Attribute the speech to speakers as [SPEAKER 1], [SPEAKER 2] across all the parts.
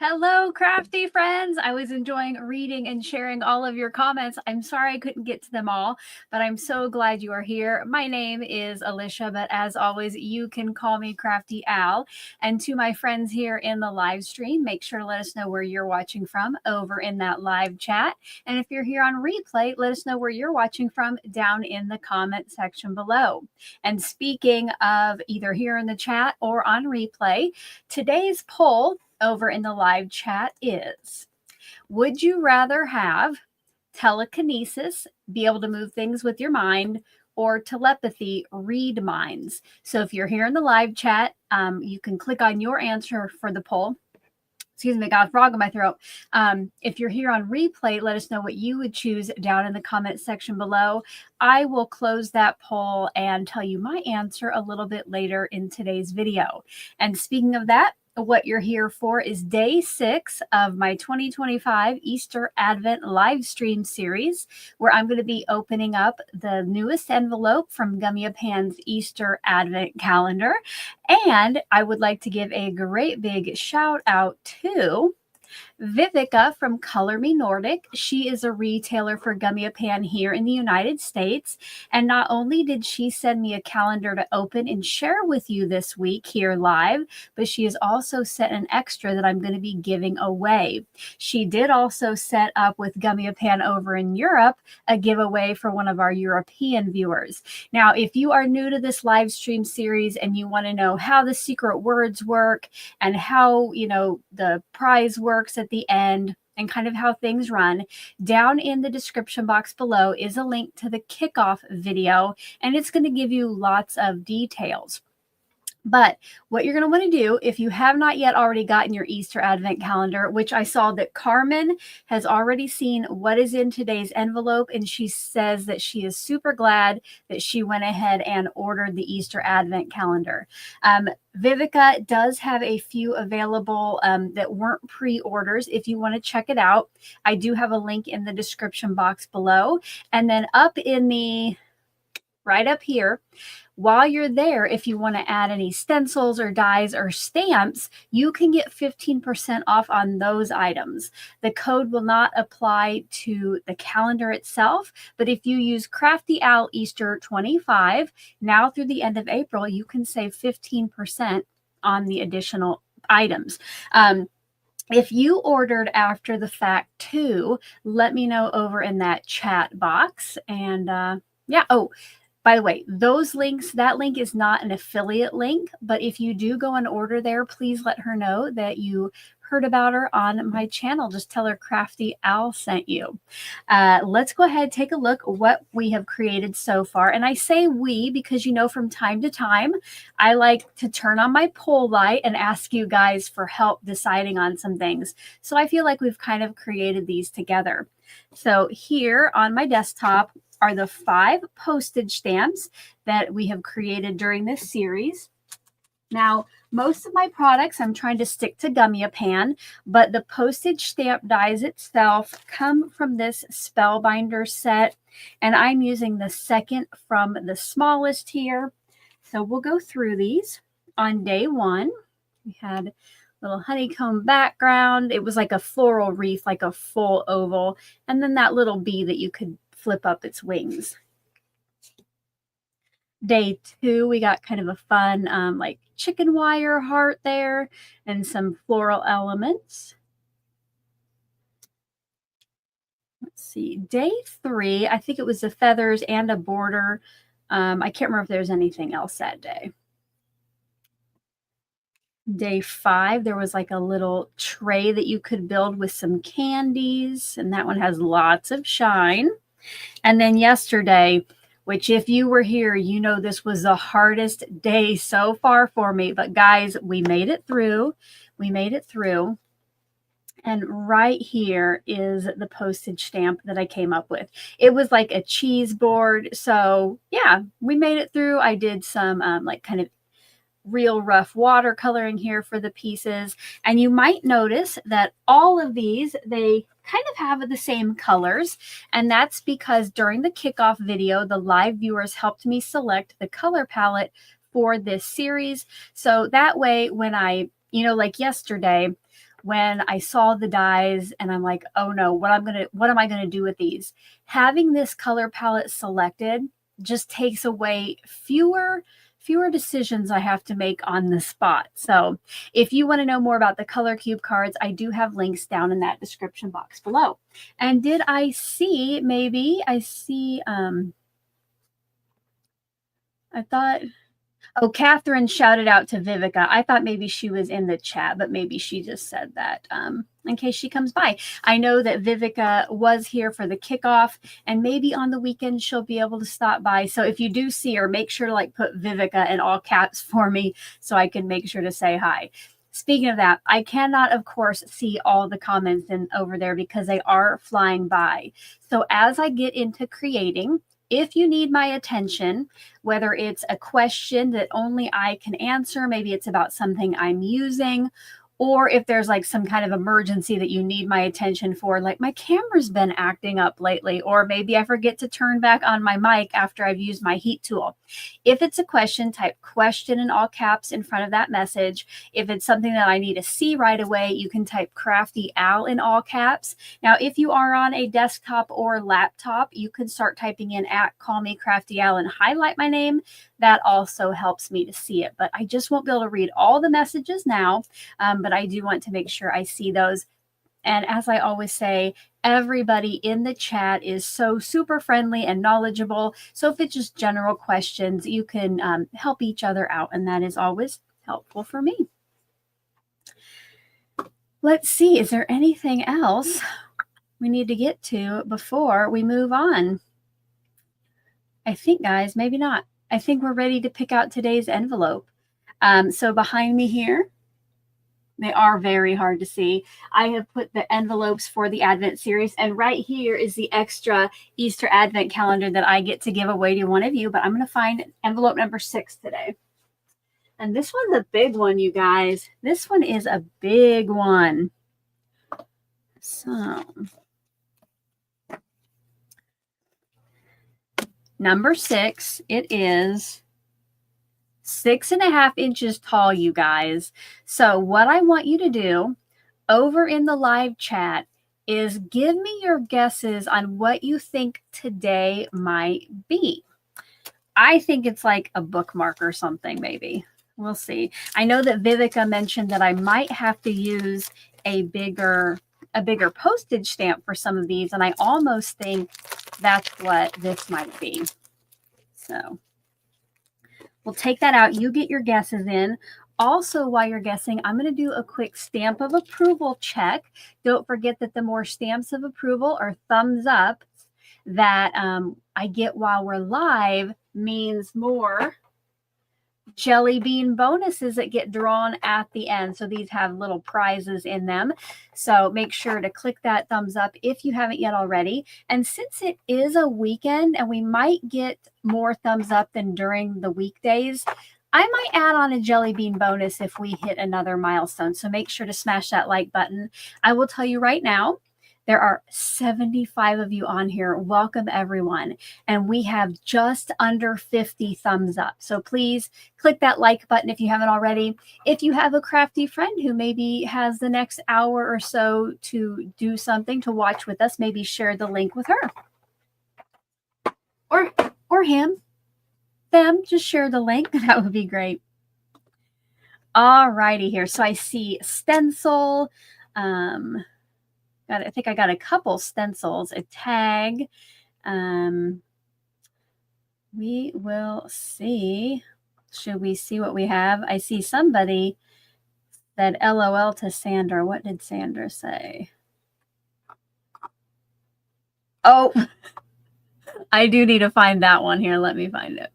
[SPEAKER 1] Hello, crafty friends. I was enjoying reading and sharing all of your comments. I'm sorry I couldn't get to them all, but I'm so glad you are here. My name is Alicia, but as always, you can call me Crafty Al. And to my friends here in the live stream, make sure to let us know where you're watching from over in that live chat. And if you're here on replay, let us know where you're watching from down in the comment section below. And speaking of either here in the chat or on replay, today's poll over in the live chat is, would you rather have telekinesis, be able to move things with your mind, or telepathy, read minds? So if you're here in the live chat, you can click on your answer for the poll. Excuse me, I got a frog in my throat. If you're here on replay, let us know what you would choose down in the comment section below. I will close that poll and tell you my answer a little bit later in today's video. And speaking of that, what you're here for is day 6 of my 2025 Easter Advent live stream series, where I'm going to be opening up the newest envelope from Gummiapan's Easter Advent calendar. And I would like to give a great big shout out to Vivica from Color Me Nordic. She is a retailer for Gummiapan here in the United States. And not only did she send me a calendar to open and share with you this week here live, but she has also sent an extra that I'm going to be giving away. She did also set up with Gummiapan over in Europe a giveaway for one of our European viewers. Now, if you are new to this live stream series and you want to know how the secret words work and how, the prize works at the end and kind of how things run, down in the description box below is a link to the kickoff video, and it's going to give you lots of details. But what you're going to want to do, if you have not yet already gotten your Easter Advent calendar, which I saw that Carmen has already seen what is in today's envelope, and she says that she is super glad that she went ahead and ordered the Easter Advent calendar. Vivica does have a few available that weren't pre-orders if you want to check it out. I do have a link in the description box below. And then right up here, while you're there, if you want to add any stencils or dies or stamps, you can get 15% off on those items. The code will not apply to the calendar itself, but if you use Crafty Al Easter 25, now through the end of April, you can save 15% on the additional items. If you ordered after the fact too, let me know over in that chat box. And yeah, oh, by the way, that link is not an affiliate link, but if you do go and order there, please let her know that you heard about her on my channel. Just tell her Crafty Al sent you. Let's go ahead and take a look at what we have created so far. And I say we because, from time to time, I like to turn on my poll light and ask you guys for help deciding on some things. So I feel like we've kind of created these together. So here on my desktop are the 5 postage stamps that we have created during this series. Now, most of my products, I'm trying to stick to Gummiapan, but the postage stamp dies itself come from this Spellbinders set, and I'm using the second from the smallest here. So we'll go through these. On day 1, we had a little honeycomb background. It was like a floral wreath, like a full oval, and then that little bee that you could flip up its wings. Day 2, we got kind of a fun like chicken wire heart there and some floral elements. Let's see, day 3, I think it was the feathers and a border. I can't remember if there's anything else that day. Day 5, there was like a little tray that you could build with some candies, and that one has lots of shine. And then yesterday, which if you were here, this was the hardest day so far for me. But guys, we made it through. We made it through. And right here is the postage stamp that I came up with. It was like a cheese board. So yeah, we made it through. I did some like kind of real rough watercoloring here for the pieces. And you might notice that all of these, they kind of have the same colors. And that's because during the kickoff video, the live viewers helped me select the color palette for this series. So that way, when I, like yesterday, when I saw the dies and I'm like, oh no, what am I going to do with these? Having this color palette selected just takes away fewer decisions I have to make on the spot. So if you want to know more about the color cube cards, I do have links down in that description box below. And did I see, I thought, oh, Catherine shouted out to Vivica. I thought maybe she was in the chat, but maybe she just said that in case she comes by. I know that Vivica was here for the kickoff, and maybe on the weekend she'll be able to stop by. So if you do see her, make sure to like put Vivica in all caps for me so I can make sure to say hi. Speaking of that, I cannot, of course, see all the comments over there because they are flying by. So as I get into creating, if you need my attention, whether it's a question that only I can answer, maybe it's about something I'm using, or if there's like some kind of emergency that you need my attention for, like my camera's been acting up lately, or maybe I forget to turn back on my mic after I've used my heat tool. If it's a question, type question in all caps in front of that message. If it's something that I need to see right away, you can type Crafty Al in all caps. Now, if you are on a desktop or laptop, you can start typing in @Call Me Crafty Al and highlight my name. That also helps me to see it, but I just won't be able to read all the messages now. But I do want to make sure I see those. And as I always say, everybody in the chat is so super friendly and knowledgeable. So if it's just general questions, you can help each other out. And that is always helpful for me. Let's see, is there anything else we need to get to before we move on? I think, guys, maybe not. I think we're ready to pick out today's envelope. So behind me here, they are very hard to see. I have put the envelopes for the Advent series, and right here is the extra Easter Advent calendar that I get to give away to one of you, but I'm going to find envelope number 6 today. And this one's a big one, you guys. This one is a big one. So, number 6, it is 6.5 inches tall, you guys. So what I want you to do over in the live chat is give me your guesses on what you think today might be. I think it's like a bookmark or something, maybe. We'll see. I know that Vivica mentioned that I might have to use a bigger postage stamp for some of these, and I almost think that's what this might be. So we'll take that out. You get your guesses in. Also, while you're guessing, I'm going to do a quick stamp of approval check. Don't forget that the more stamps of approval or thumbs up that I get while we're live means more jelly bean bonuses that get drawn at the end. So these have little prizes in them. So make sure to click that thumbs up if you haven't yet already. And since it is a weekend and we might get more thumbs up than during the weekdays, I might add on a jelly bean bonus if we hit another milestone. So make sure to smash that like button. I will tell you right now, there are 75 of you on here. Welcome, everyone. And we have just under 50 thumbs up. So please click that like button if you haven't already. If you have a crafty friend who maybe has the next hour or so to do something to watch with us, maybe share the link with her. Or him. Them, just share the link. That would be great. All righty here. So I see stencil. I think I got a couple stencils, a tag. We will see. Should we see what we have? I see somebody said LOL to Sandra. What did Sandra say? Oh, I do need to find that one here. Let me find it.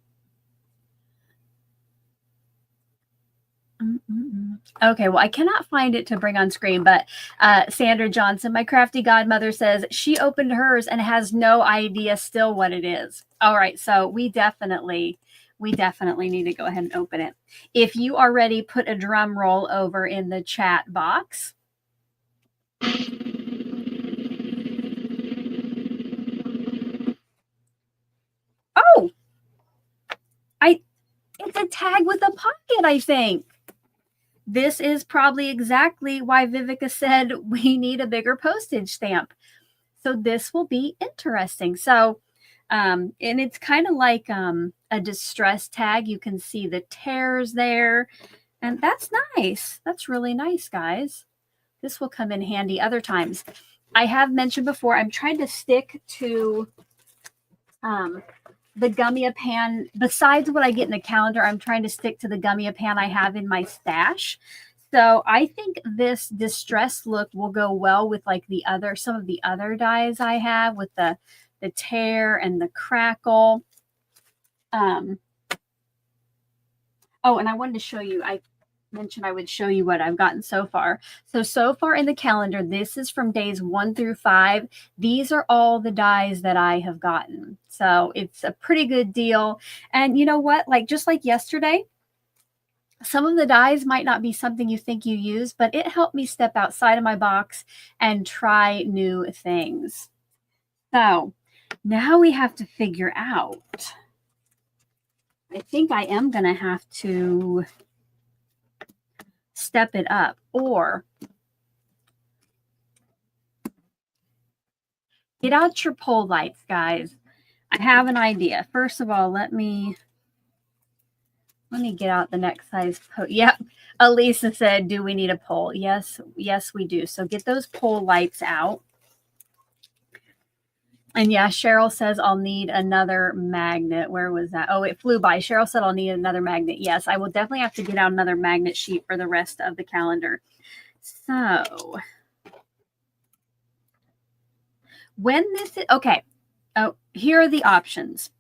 [SPEAKER 1] Okay, well, I cannot find it to bring on screen, but Sandra Johnson, my crafty godmother, says she opened hers and has no idea still what it is. All right, so we definitely need to go ahead and open it. If you are ready, put a drum roll over in the chat box. Oh, it's a tag with a pocket, I think. This is probably exactly why Vivica said we need a bigger postage stamp. So this will be interesting. So, and it's kind of like a distress tag. You can see the tears there, and that's nice. That's really nice, guys. This will come in handy other times. I have mentioned before, I'm trying to stick to the Gummiapan. Besides what I get in the calendar, I'm trying to stick to the Gummiapan I have in my stash. So I think this distress look will go well with like some of the other dies I have with the tear and the crackle. Oh, and I wanted to show you, I mentioned I would show you what I've gotten so far. So far in the calendar, this is from days 1 through 5. These are all the dies that I have gotten. So it's a pretty good deal. And you know what? Like just like yesterday, some of the dies might not be something you think you use, but it helped me step outside of my box and try new things. So now we have to figure out. I think I am going to have to step it up, or get out your pole lights, guys. I have an idea. First of all, let me get out the next size pole. Yep. Elisa said, do we need a pole? Yes, we do. So get those pole lights out. And yeah, Cheryl says I'll need another magnet. Where was that? Oh, it flew by. Cheryl said I'll need another magnet. Yes, I will definitely have to get out another magnet sheet for the rest of the calendar. So when this is, okay. Oh, here are the options.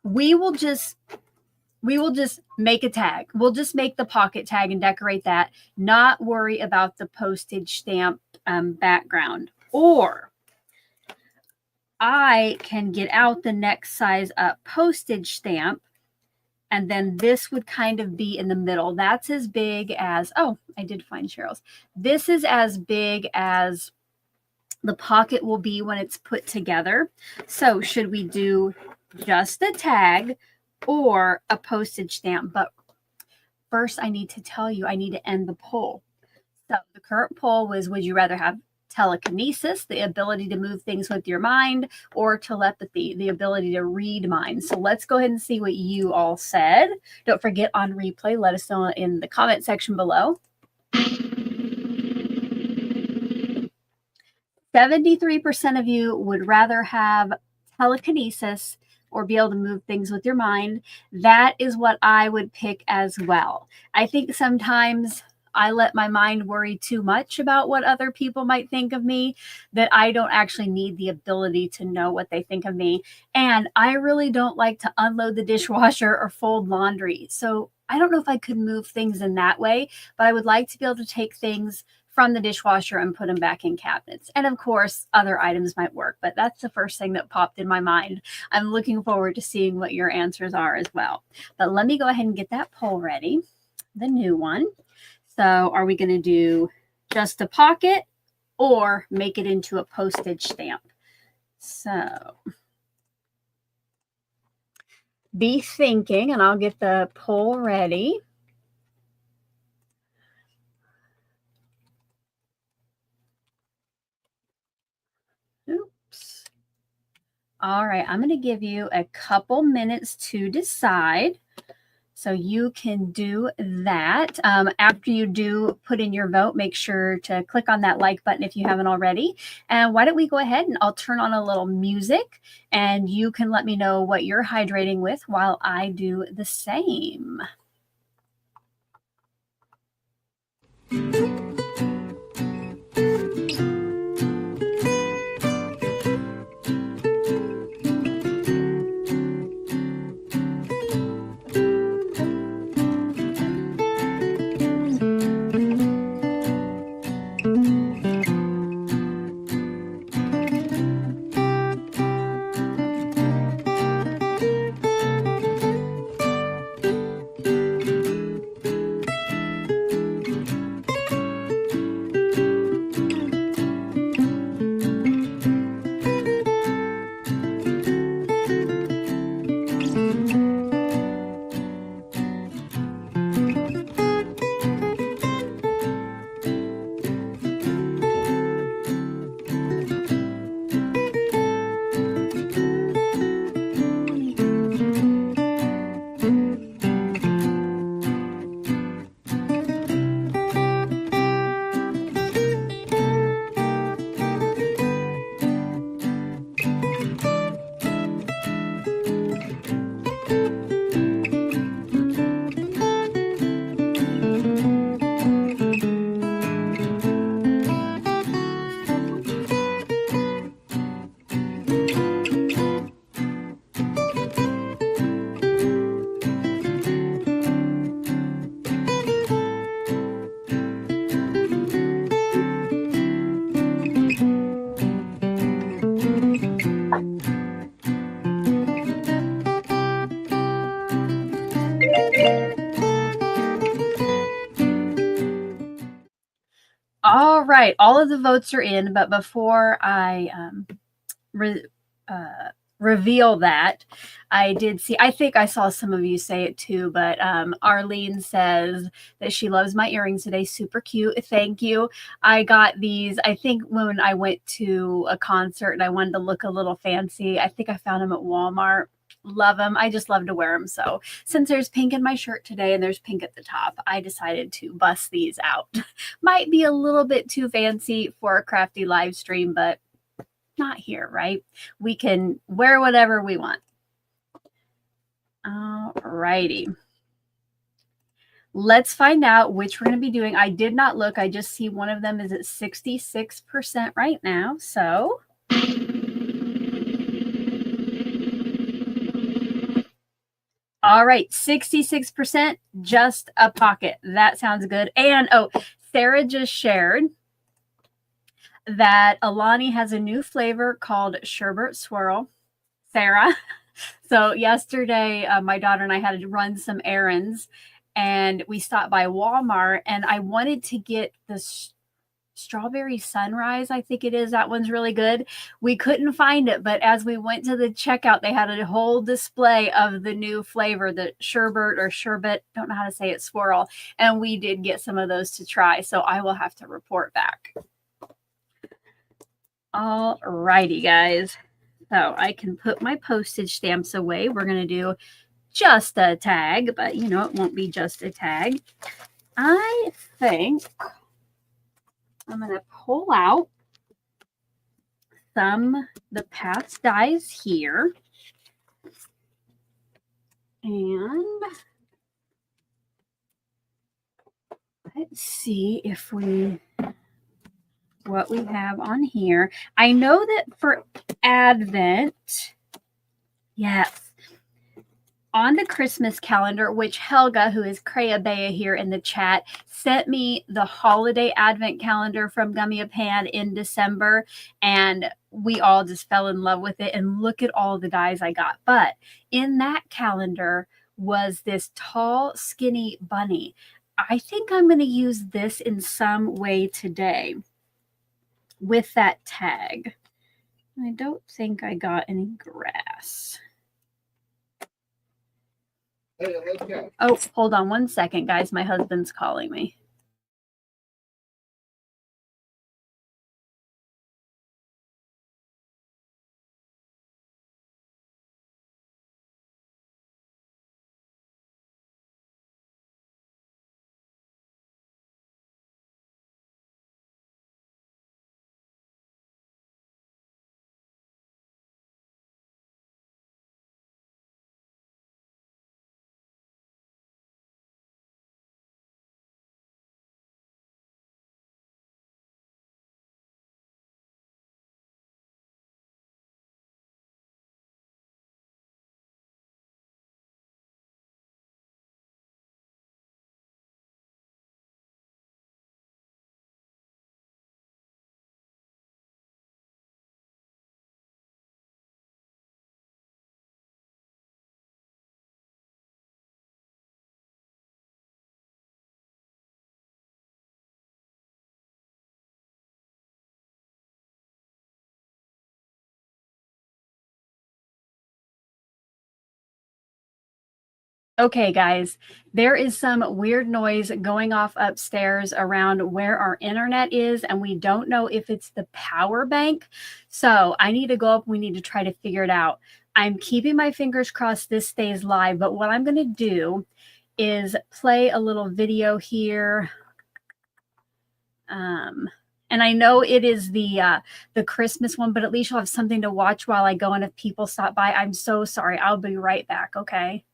[SPEAKER 1] We will just make a tag. We'll just make the pocket tag and decorate that. Not worry about the postage stamp background. Or I can get out the next size up postage stamp, and then this would kind of be in the middle. That's as big as, oh, I did find Cheryl's. This is as big as the pocket will be when it's put together. So should we do just a tag or a postage stamp? But first I need to tell you, I need to end the poll. So the current poll was, would you rather have telekinesis, the ability to move things with your mind, or telepathy, the ability to read minds? So let's go ahead and see what you all said. Don't forget, on replay, let us know in the comment section below. 73% of you would rather have telekinesis or be able to move things with your mind. That is what I would pick as well. I think sometimes I let my mind worry too much about what other people might think of me, that I don't actually need the ability to know what they think of me. And I really don't like to unload the dishwasher or fold laundry. So I don't know if I could move things in that way, but I would like to be able to take things from the dishwasher and put them back in cabinets. And of course, other items might work, but that's the first thing that popped in my mind. I'm looking forward to seeing what your answers are as well. But let me go ahead and get that poll ready, the new one. So are we going to do just a pocket or make it into a postage stamp? So be thinking, and I'll get the poll ready. Oops. All right, I'm going to give you a couple minutes to decide. So you can do that. After you do put in your vote, make sure to click on that like button if you haven't already. And why don't we go ahead and I'll turn on a little music and you can let me know what you're hydrating with while I do the same. right. All of the votes are in, but before I reveal that, I did see, I think I saw some of you say it too, but Arlene says that she loves my earrings today. Super cute. Thank you. I got these, I think when I went to a concert and I wanted to look a little fancy. I think I found them at Walmart. Love them. I just love to wear them. So since there's pink in my shirt today and there's pink at the top, I decided to bust these out. Might be a little bit too fancy for a crafty live stream, but not here, right? We can wear whatever we want. All righty. Let's find out which we're going to be doing. I did not look. I just see one of them is at 66% right now. So all right, 66%, just a pocket. That sounds good. And oh, Sarah just shared that Alani has a new flavor called Sherbet Swirl. Sarah. So yesterday, my daughter and I had to run some errands, and we stopped by Walmart, and I wanted to get this Strawberry Sunrise, I think it is. That one's really good. We couldn't find it, but as we went to the checkout, they had a whole display of the new flavor, the sherbet, don't know how to say it, swirl, and we did get some of those to try, so I will have to report back. All righty, guys. So I can put my postage stamps away. We're going to do just a tag, but you know, it won't be just a tag. I think I'm going to pull out the past dies here. And let's see if what we have on here. I know that for Advent, yes, on the Christmas calendar, which Helga, who is Creabea here in the chat, sent me the holiday Advent calendar from Gummiapan in December, and we all just fell in love with it. And look at all the dies I got. But in that calendar was this tall, skinny bunny. I think I'm going to use this in some way today with that tag. I don't think I got any grass.
[SPEAKER 2] Hey, okay.
[SPEAKER 1] Oh, hold on one second, guys. My husband's calling me. Okay, guys, there is some weird noise going off upstairs around where our internet is, and we don't know if it's the power bank. So I need to go up. We need to try to figure it out. I'm keeping my fingers crossed this stays live, but what I'm going to do is play a little video here. And I know it is the Christmas one, but at least you'll have something to watch while I go, and if people stop by. I'm so sorry. I'll be right back, okay?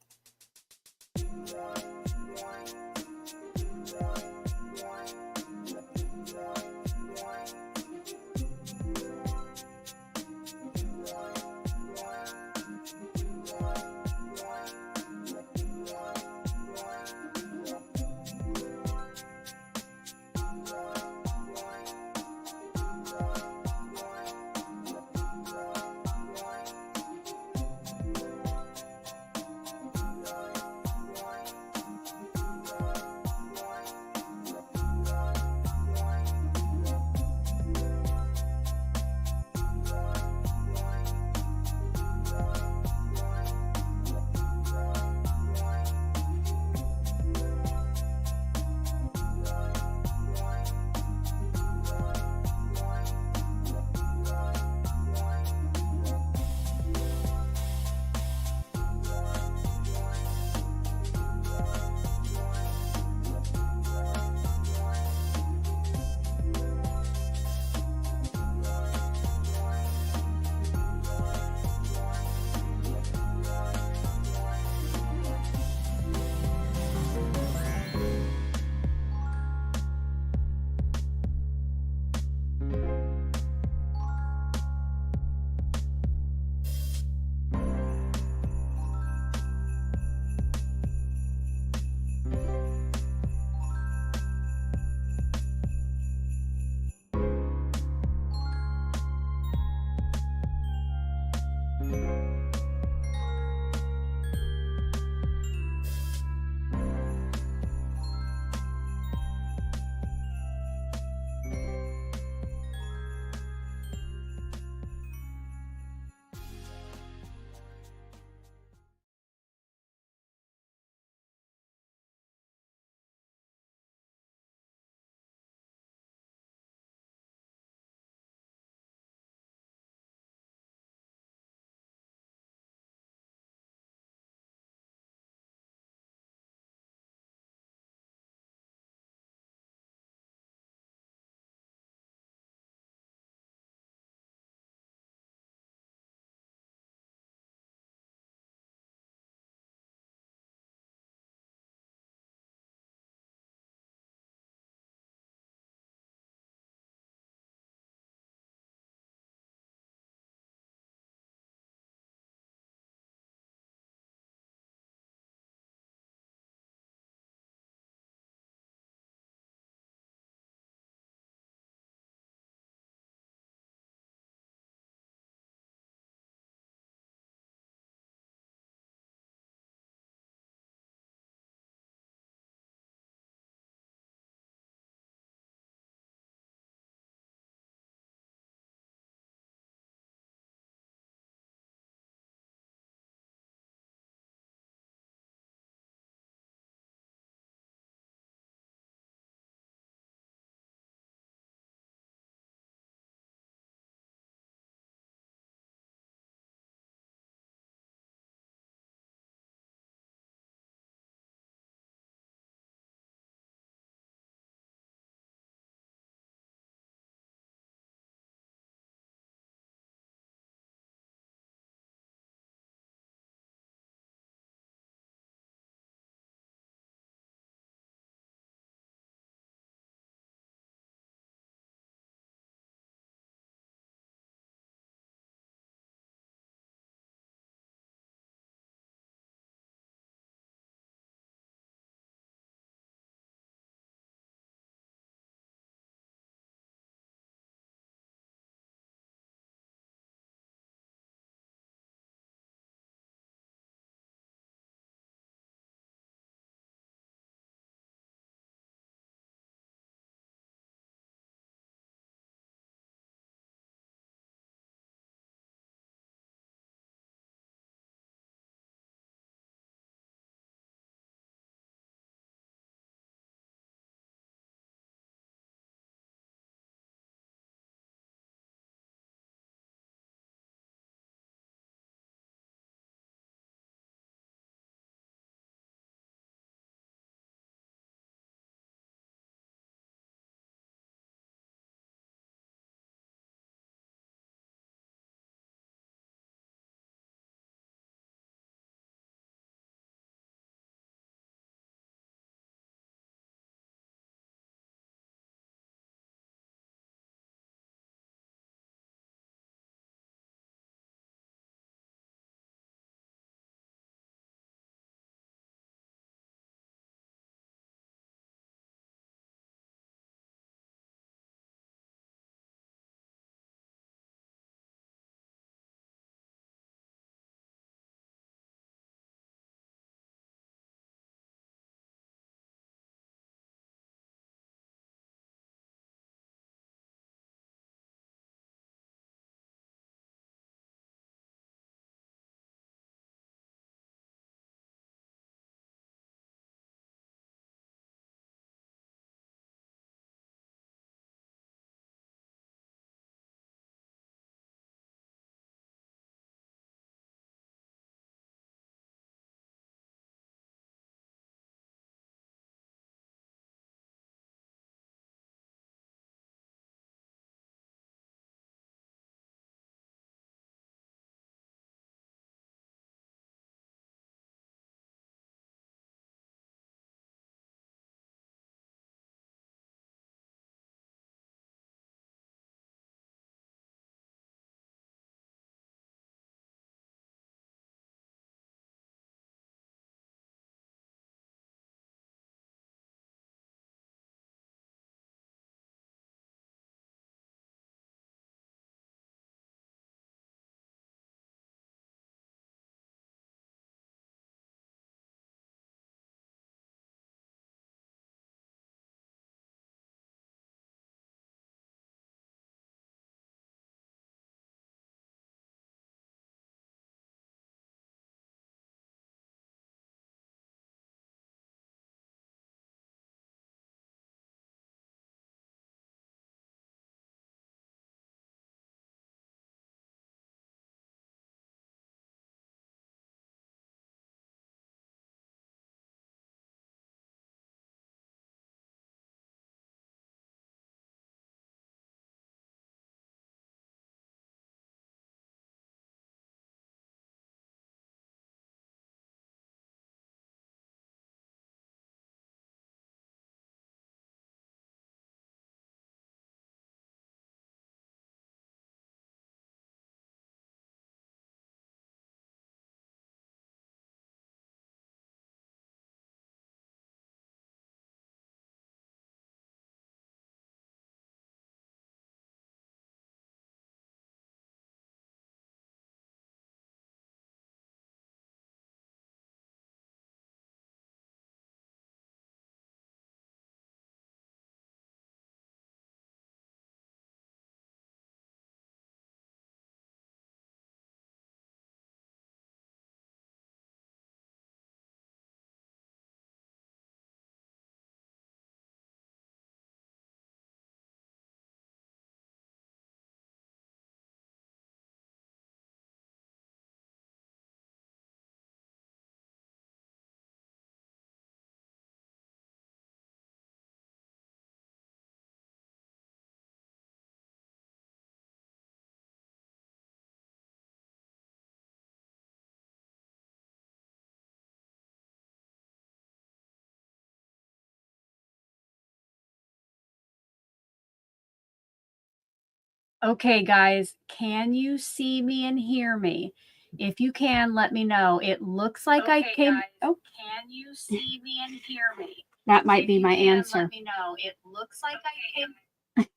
[SPEAKER 1] Okay, guys, can you see me and hear me? If you can, let me know. It looks like I came.
[SPEAKER 3] Guys,
[SPEAKER 1] oh,
[SPEAKER 3] can you see me and hear me?
[SPEAKER 1] that might
[SPEAKER 3] If
[SPEAKER 1] be
[SPEAKER 3] you
[SPEAKER 1] my
[SPEAKER 3] can,
[SPEAKER 1] answer.
[SPEAKER 3] Let me know. It looks like I came.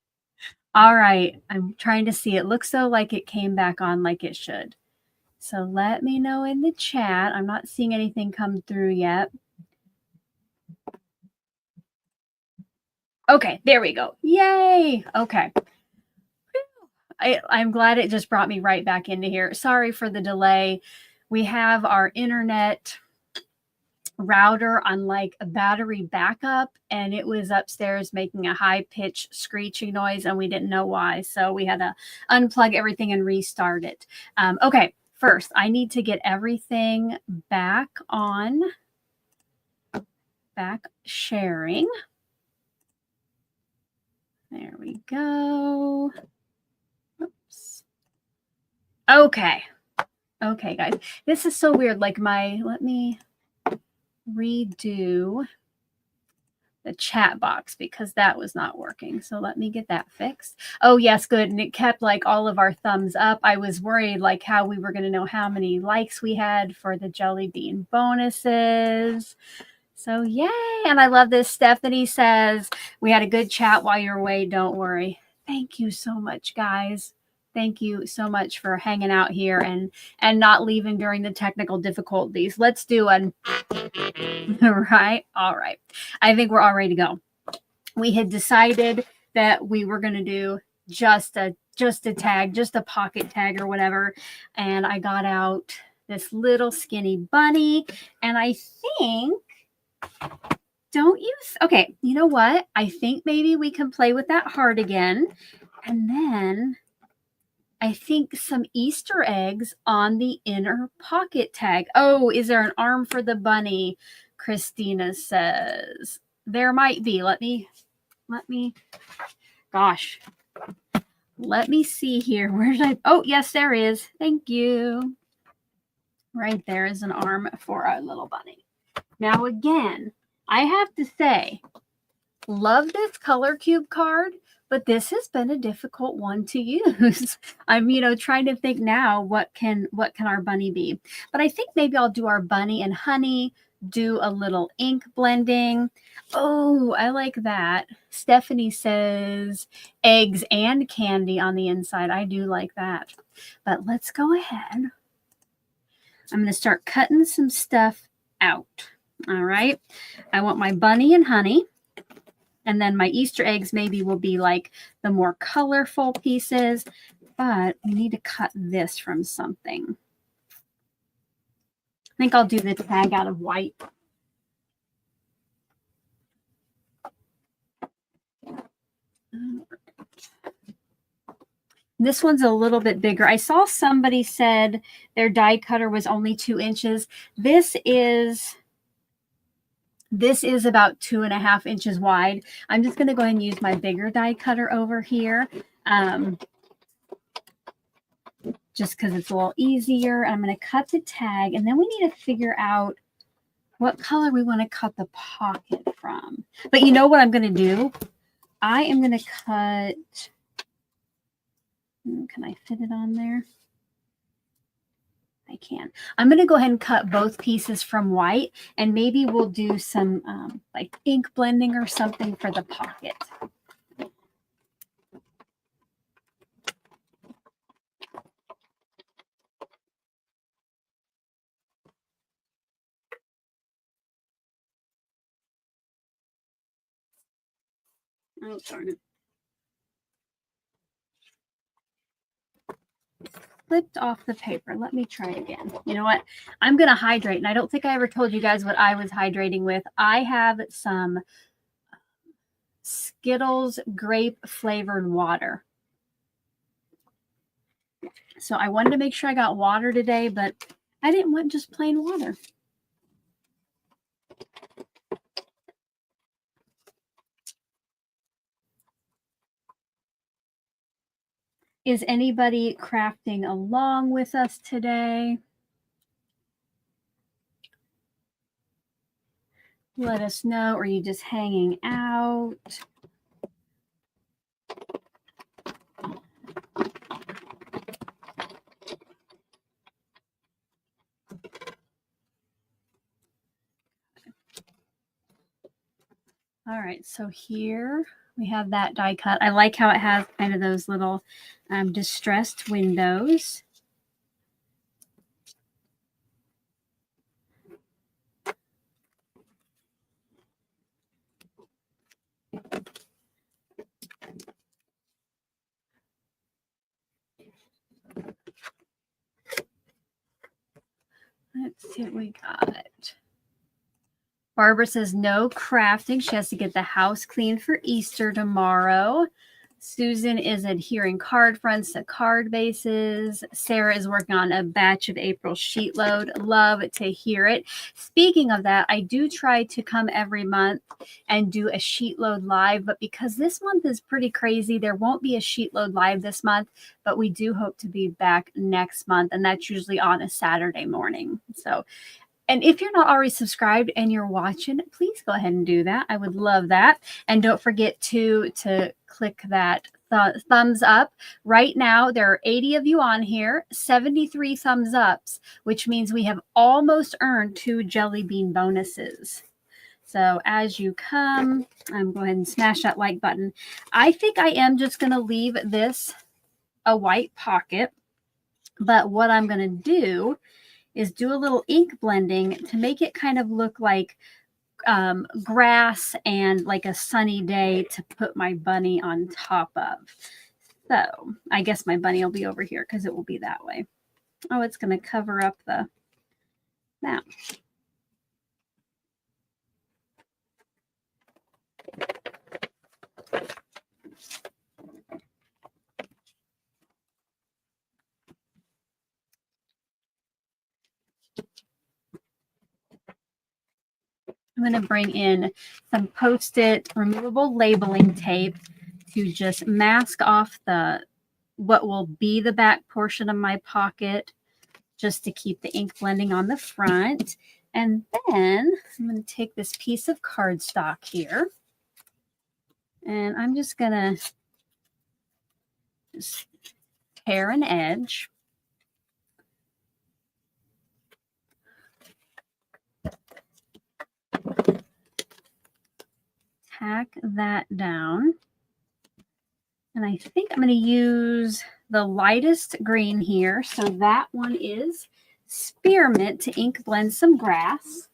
[SPEAKER 1] All right, I'm trying to see. It looks so like it came back on like it should. So let me know in the chat. I'm not seeing anything come through yet. Okay, there we go. Yay. Okay. I'm glad it just brought me right back into here. Sorry for the delay. We have our internet router on like a battery backup, and it was upstairs making a high-pitched screeching noise, and we didn't know why. So we had to unplug everything and restart it. Okay, first I need to get everything back sharing. There we go. Oops. Okay. Okay, guys. This is so weird. Like let me redo the chat box because that was not working. So let me get that fixed. Oh, yes, good. And it kept like all of our thumbs up. I was worried like how we were going to know how many likes we had for the jelly bean bonuses. So yay. And I love this. Stephanie says, we had a good chat while you're away. Don't worry. Thank you so much, guys. Thank you so much for hanging out here and not leaving during the technical difficulties. Let's do an right. All right. I think we're all ready to go. We had decided that we were going to do just a tag, just a pocket tag or whatever. And I got out this little skinny bunny, and I think okay, you know what? I think maybe we can play with that heart again. And then I think some Easter eggs on the inner pocket tag. Oh, is there an arm for the bunny? Christina says. There might be. Let me, gosh. Let me see here. Where did I, oh, yes, there is. Thank you. Right there is an arm for our little bunny. Now, again, I have to say, love this color cube card, but this has been a difficult one to use. I'm, trying to think now what can our bunny be. But I think maybe I'll do our bunny and honey, do a little ink blending. Oh, I like that. Stephanie says eggs and candy on the inside. I do like that. But let's go ahead. I'm going to start cutting some stuff out. All right. I want my bunny and honey. And then my Easter eggs maybe will be like the more colorful pieces, but we need to cut this from something. I think I'll do the tag out of white. This one's a little bit bigger. I saw somebody said their die cutter was only 2 inches. This is about 2.5 inches wide. I'm just going to go ahead and use my bigger die cutter over here. Just because it's a little easier. I'm going to cut the tag, and then we need to figure out what color we want to cut the pocket from. But you know what I'm going to do? I am going to cut, can I fit it on there? I can. I'm going to go ahead and cut both pieces from white, and maybe we'll do some like ink blending or something for the pocket. Oh, darn it. Flipped off the paper. Let me try again. You know what? I'm going to hydrate. And I don't think I ever told you guys what I was hydrating with. I have some Skittles grape flavored water. So I wanted to make sure I got water today, but I didn't want just plain water. Is anybody crafting along with us today? Let us know. Or are you just hanging out? All right, so here we have that die cut. I like how it has kind of those little distressed windows. Let's see what we got. Barbara says no crafting. She has to get the house clean for Easter tomorrow. Susan is adhering card fronts to card bases. Sarah is working on a batch of April sheet load. Love to hear it. Speaking of that, I do try to come every month and do a sheet load live, but because this month is pretty crazy, there won't be a sheet load live this month, but we do hope to be back next month, and that's usually on a Saturday morning. So, and if you're not already subscribed and you're watching, please go ahead and do that. I would love that. And don't forget to click that thumbs up. Right now, there are 80 of you on here, 73 thumbs ups, which means we have almost earned 2 jelly bean bonuses. So as you come, go ahead and smash that like button. I think I am just going to leave this a white pocket, but what I'm going to do is do a little ink blending to make it kind of look like grass and like a sunny day to put my bunny on top of. So I guess my bunny will be over here because it will be that way. Oh, it's going to cover up the now. I'm going to bring in some Post-it removable labeling tape to just mask off what will be the back portion of my pocket, just to keep the ink blending on the front. And then I'm going to take this piece of cardstock here, and I'm just going to just tear an edge. Tack that down. And I think I'm going to use the lightest green here. So that one is Spearmint to ink blend some grass.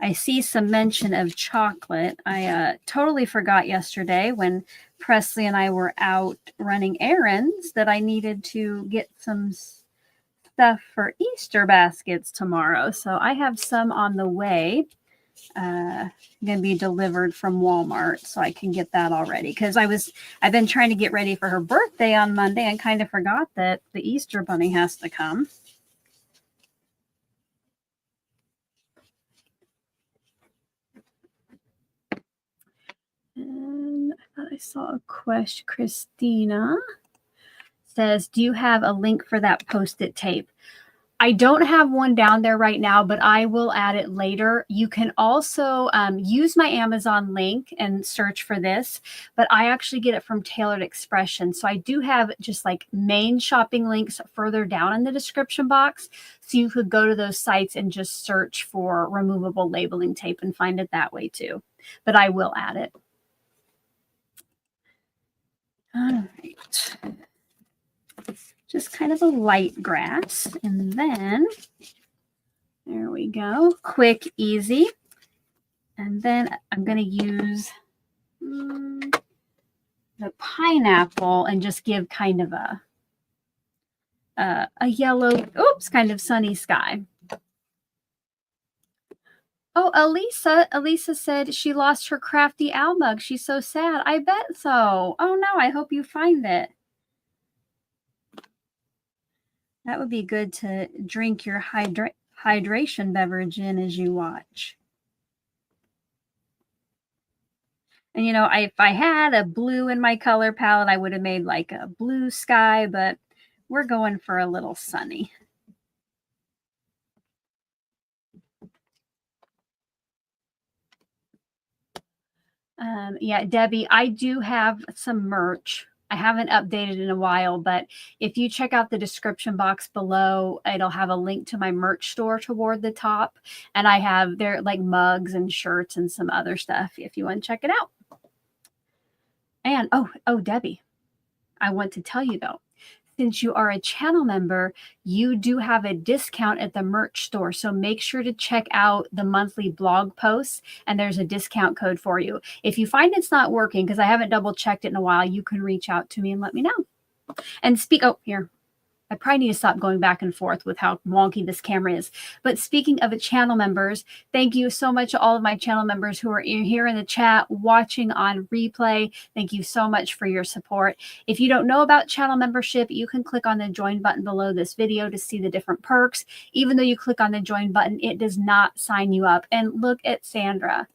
[SPEAKER 1] I see some mention of chocolate. I totally forgot yesterday when Presley and I were out running errands that I needed to get some stuff for Easter baskets tomorrow. So I have some on the way. Going to be delivered from Walmart, so I can get that already. Because I've been trying to get ready for her birthday on Monday and kind of forgot that the Easter bunny has to come. And I thought I saw a question. Christina says, do you have a link for that Post-it tape? I don't have one down there right now, but I will add it later. You can also use my Amazon link and search for this, but I actually get it from Tailored Expression. So I do have just like main shopping links further down in the description box. So you could go to those sites and just search for removable labeling tape and find it that way too. But I will add it. All right. Just kind of a light grass. And then, there we go. Quick, easy. And then I'm going to use the pineapple and just give kind of a yellow, oops, kind of sunny sky. Oh, Elisa said she lost her crafty owl mug. She's so sad. I bet so. Oh no, I hope you find it. That would be good to drink your hydration beverage in as you watch. And you know, if I had a blue in my color palette, I would have made like a blue sky, but we're going for a little sunny. Yeah, Debbie, I do have some merch I haven't updated in a while, but if you check out the description box below, it'll have a link to my merch store toward the top. And I have there like mugs and shirts and some other stuff if you want to check it out. And oh, Debbie, I want to tell you though, since you are a channel member, you do have a discount at the merch store. So make sure to check out the monthly blog posts and there's a discount code for you. If you find it's not working, because I haven't double checked it in a while, you can reach out to me and let me know. And here. I probably need to stop going back and forth with how wonky this camera is. But speaking of channel members, thank you so much to all of my channel members who are here in the chat, watching on replay. Thank you so much for your support. If you don't know about channel membership, you can click on the join button below this video to see the different perks. Even though you click on the join button, it does not sign you up. And look at Sandra.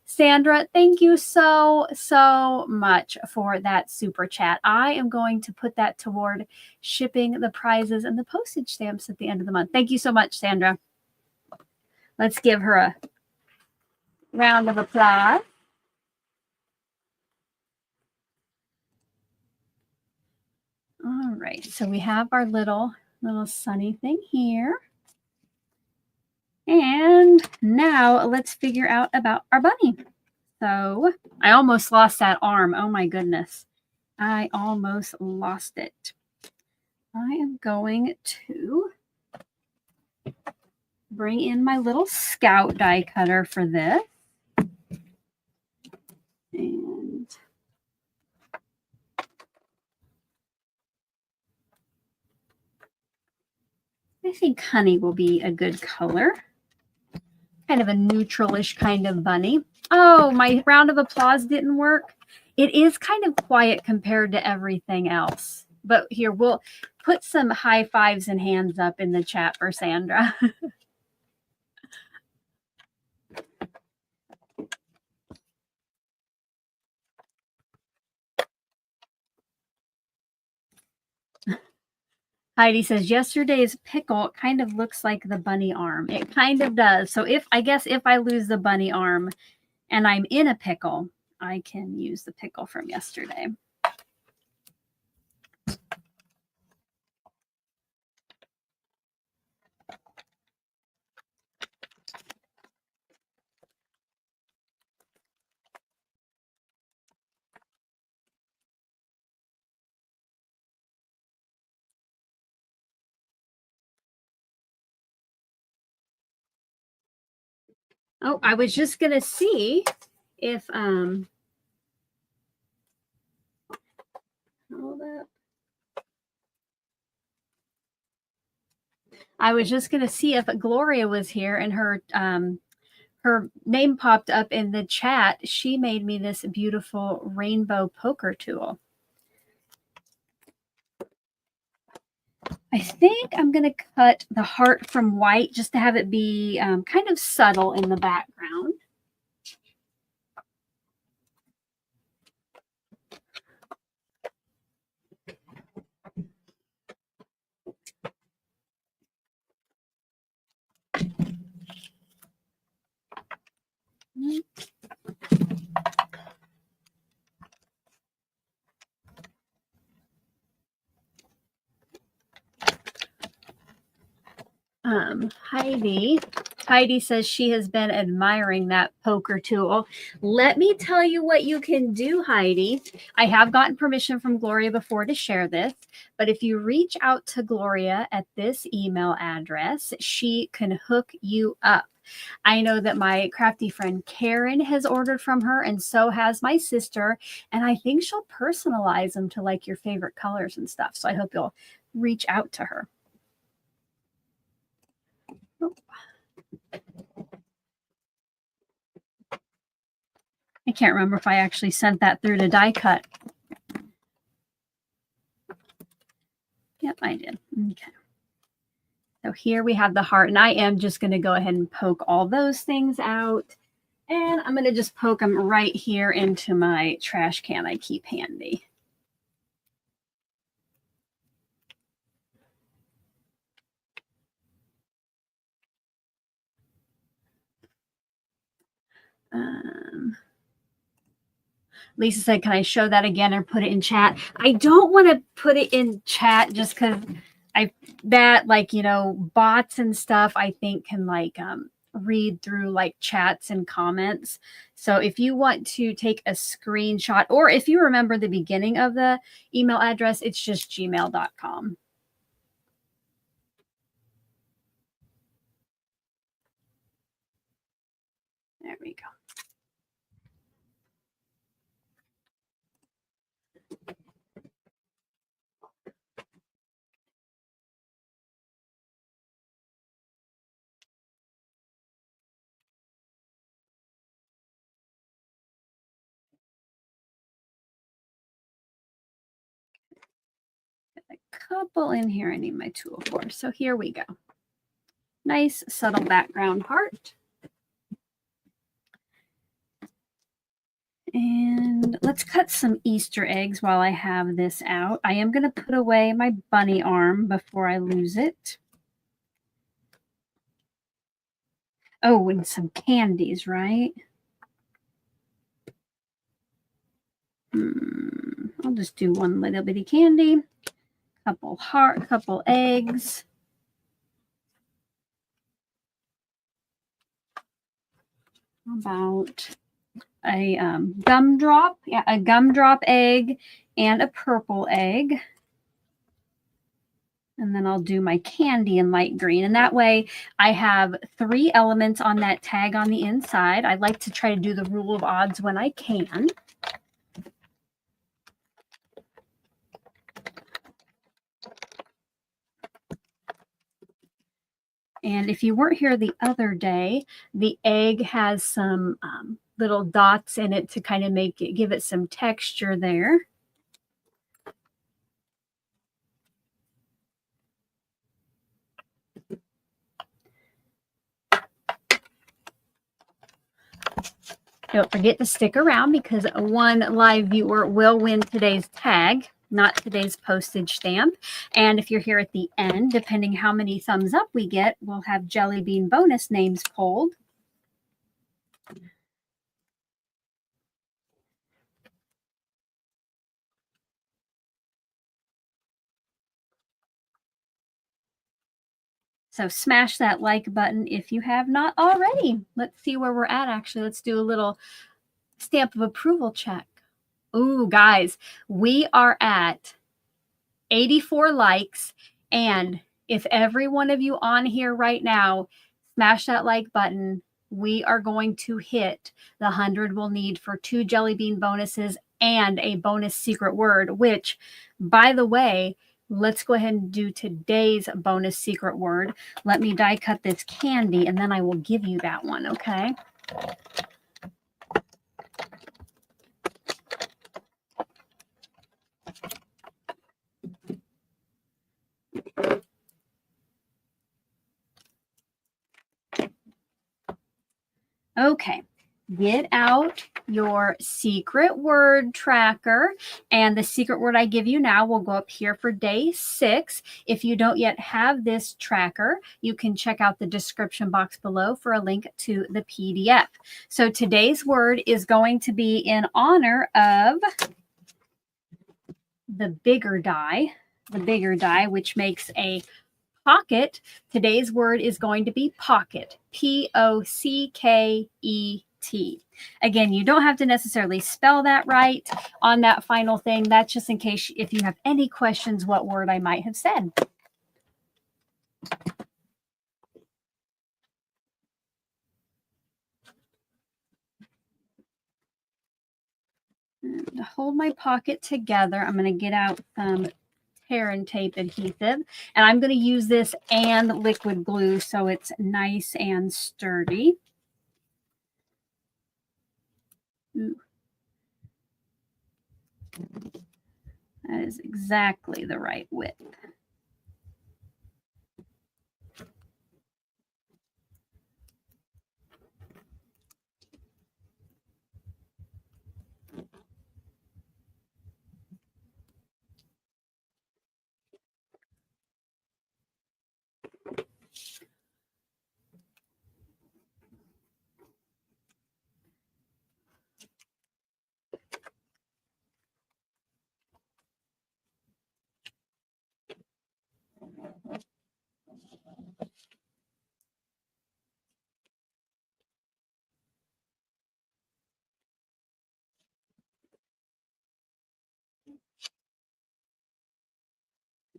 [SPEAKER 1] Sandra, thank you so much for that super chat. I am going to put that toward shipping the prizes and the postage stamps at the end of the month. Thank you so much, Sandra. Let's give her a round of applause. All right, so we have our little sunny thing here. And now let's figure out about our bunny. So I almost lost that arm. Oh my goodness. I almost lost it. I am going to bring in my little Scout die cutter for this. And I think honey will be a good color. Kind of a neutralish kind of bunny. Oh, my round of applause didn't work. It is kind of quiet compared to everything else. But here, we'll put some high fives and hands up in the chat for Sandra. Heidi says, yesterday's pickle kind of looks like the bunny arm. It kind of does. So I guess if I lose the bunny arm and I'm in a pickle, I can use the pickle from yesterday. Oh, I was just going to see if, hold up. I was just going to see if Gloria was here and her name popped up in the chat. She made me this beautiful rainbow poker tool. I think I'm going to cut the heart from white just to have it be kind of subtle in the background. Heidi says she has been admiring that poker tool. Let me tell you what you can do, Heidi. I have gotten permission from Gloria before to share this, but if you reach out to Gloria at this email address, she can hook you up. I know that my crafty friend Karen has ordered from her, and so has my sister, and I think she'll personalize them to like your favorite colors and stuff. So I hope you'll reach out to her. I can't remember if I actually sent that through to die cut. Yep, I did. Okay. So here we have the heart, and I am just going to go ahead and poke all those things out. And I'm going to just poke them right here into my trash can I keep handy. Lisa said, can I show that again or put it in chat? I don't want to put it in chat just because like, you know, bots and stuff, I think can like read through like chats and comments. So if you want to take a screenshot, or if you remember the beginning of the email address, it's just gmail.com. There we go. A couple in here I need my tool for. So here we go. Nice subtle background heart. And let's cut some Easter eggs while I have this out. I am going to put away my bunny arm before I lose it. Oh, and some candies, right? I'll just do one little bitty candy. Couple heart, couple eggs. How about a gumdrop? Yeah, a gumdrop egg and a purple egg. And then I'll do my candy in light green. And that way I have 3 elements on that tag on the inside. I like to try to do the rule of odds when I can. And if you weren't here the other day, the egg has some little dots in it to kind of make it, give it some texture there. Don't forget to stick around because one live viewer will win today's tag, not today's postage stamp. And if you're here at the end, depending how many thumbs up we get, we'll have Jelly Bean bonus names pulled. So smash that like button if you have not already. Let's see where we're at, actually. Let's do a little stamp of approval check. Ooh, guys, we are at 84 likes. And if every one of you on here right now smash that like button, we are going to hit the 100 we'll need for 2 Jelly Bean bonuses and a bonus secret word, which, by the way, let's go ahead and do today's bonus secret word. Let me die cut this candy and then I will give you that one, okay? Okay, get out your secret word tracker, and the secret word I give you now will go up here for day 6. If you don't yet have this tracker, you can check out the description box below for a link to the PDF. So today's word is going to be in honor of the bigger die, which makes a pocket. Today's word is going to be pocket. Pocket. Again, you don't have to necessarily spell that right on that final thing. That's just in case if you have any questions what word I might have said. And to hold my pocket together, I'm going to get out some tear and tape adhesive, and I'm going to use this and liquid glue so it's nice and sturdy. Ooh. That is exactly the right width.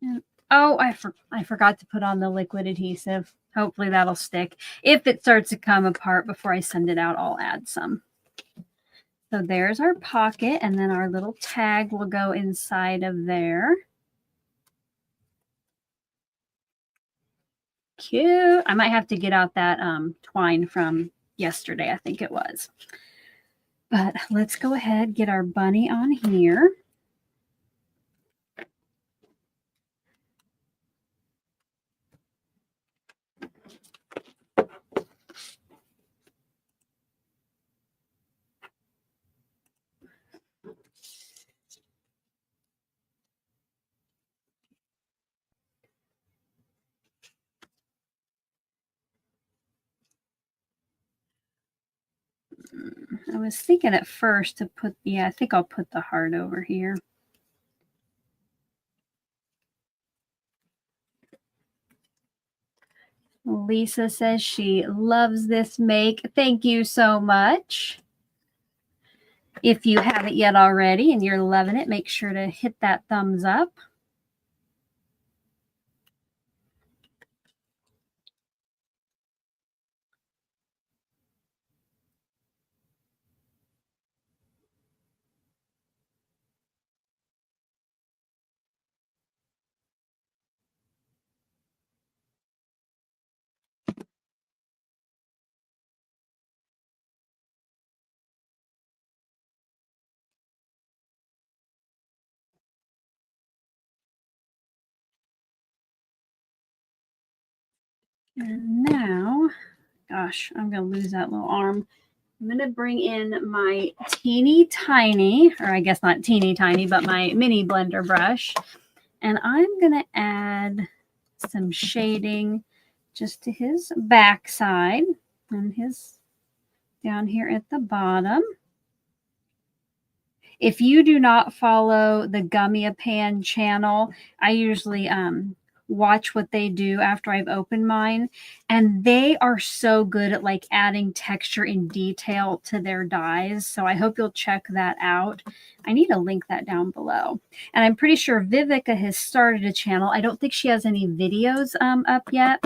[SPEAKER 1] And, oh, I forgot to put on the liquid adhesive. Hopefully that'll stick. If it starts to come apart before I send it out, I'll add some. So there's our pocket, and then our little tag will go inside of there. Cute. I might have to get out that twine from yesterday, I think it was. But let's go ahead, get our bunny on here. I was thinking at first to put, yeah, I think I'll put the heart over here. Lisa says she loves this make. Thank you so much. If you haven't yet already and you're loving it, make sure to hit that thumbs up. And now, gosh, I'm going to lose that little arm. I'm going to bring in my teeny tiny, or I guess not teeny tiny, but my mini blender brush. And I'm going to add some shading just to his backside and his down here at the bottom. If you do not follow the Gummiapan channel, I usually watch what they do after I've opened mine, and they are so good at like adding texture and detail to their dies. So I hope you'll check that out. I need to link that down below. And I'm pretty sure Vivica has started a channel. I don't think she has any videos up yet,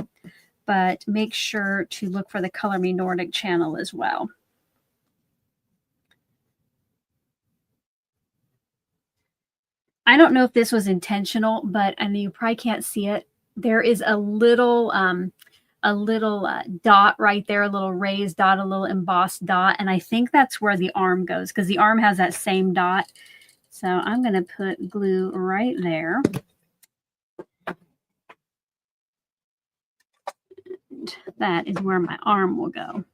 [SPEAKER 1] but make sure to look for the Color Me Nordic channel as well. I don't know if this was intentional, but I mean, you probably can't see it. There is a little dot right there, a little raised dot, a little embossed dot. And I think that's where the arm goes because the arm has that same dot. So I'm going to put glue right there. And that is where my arm will go.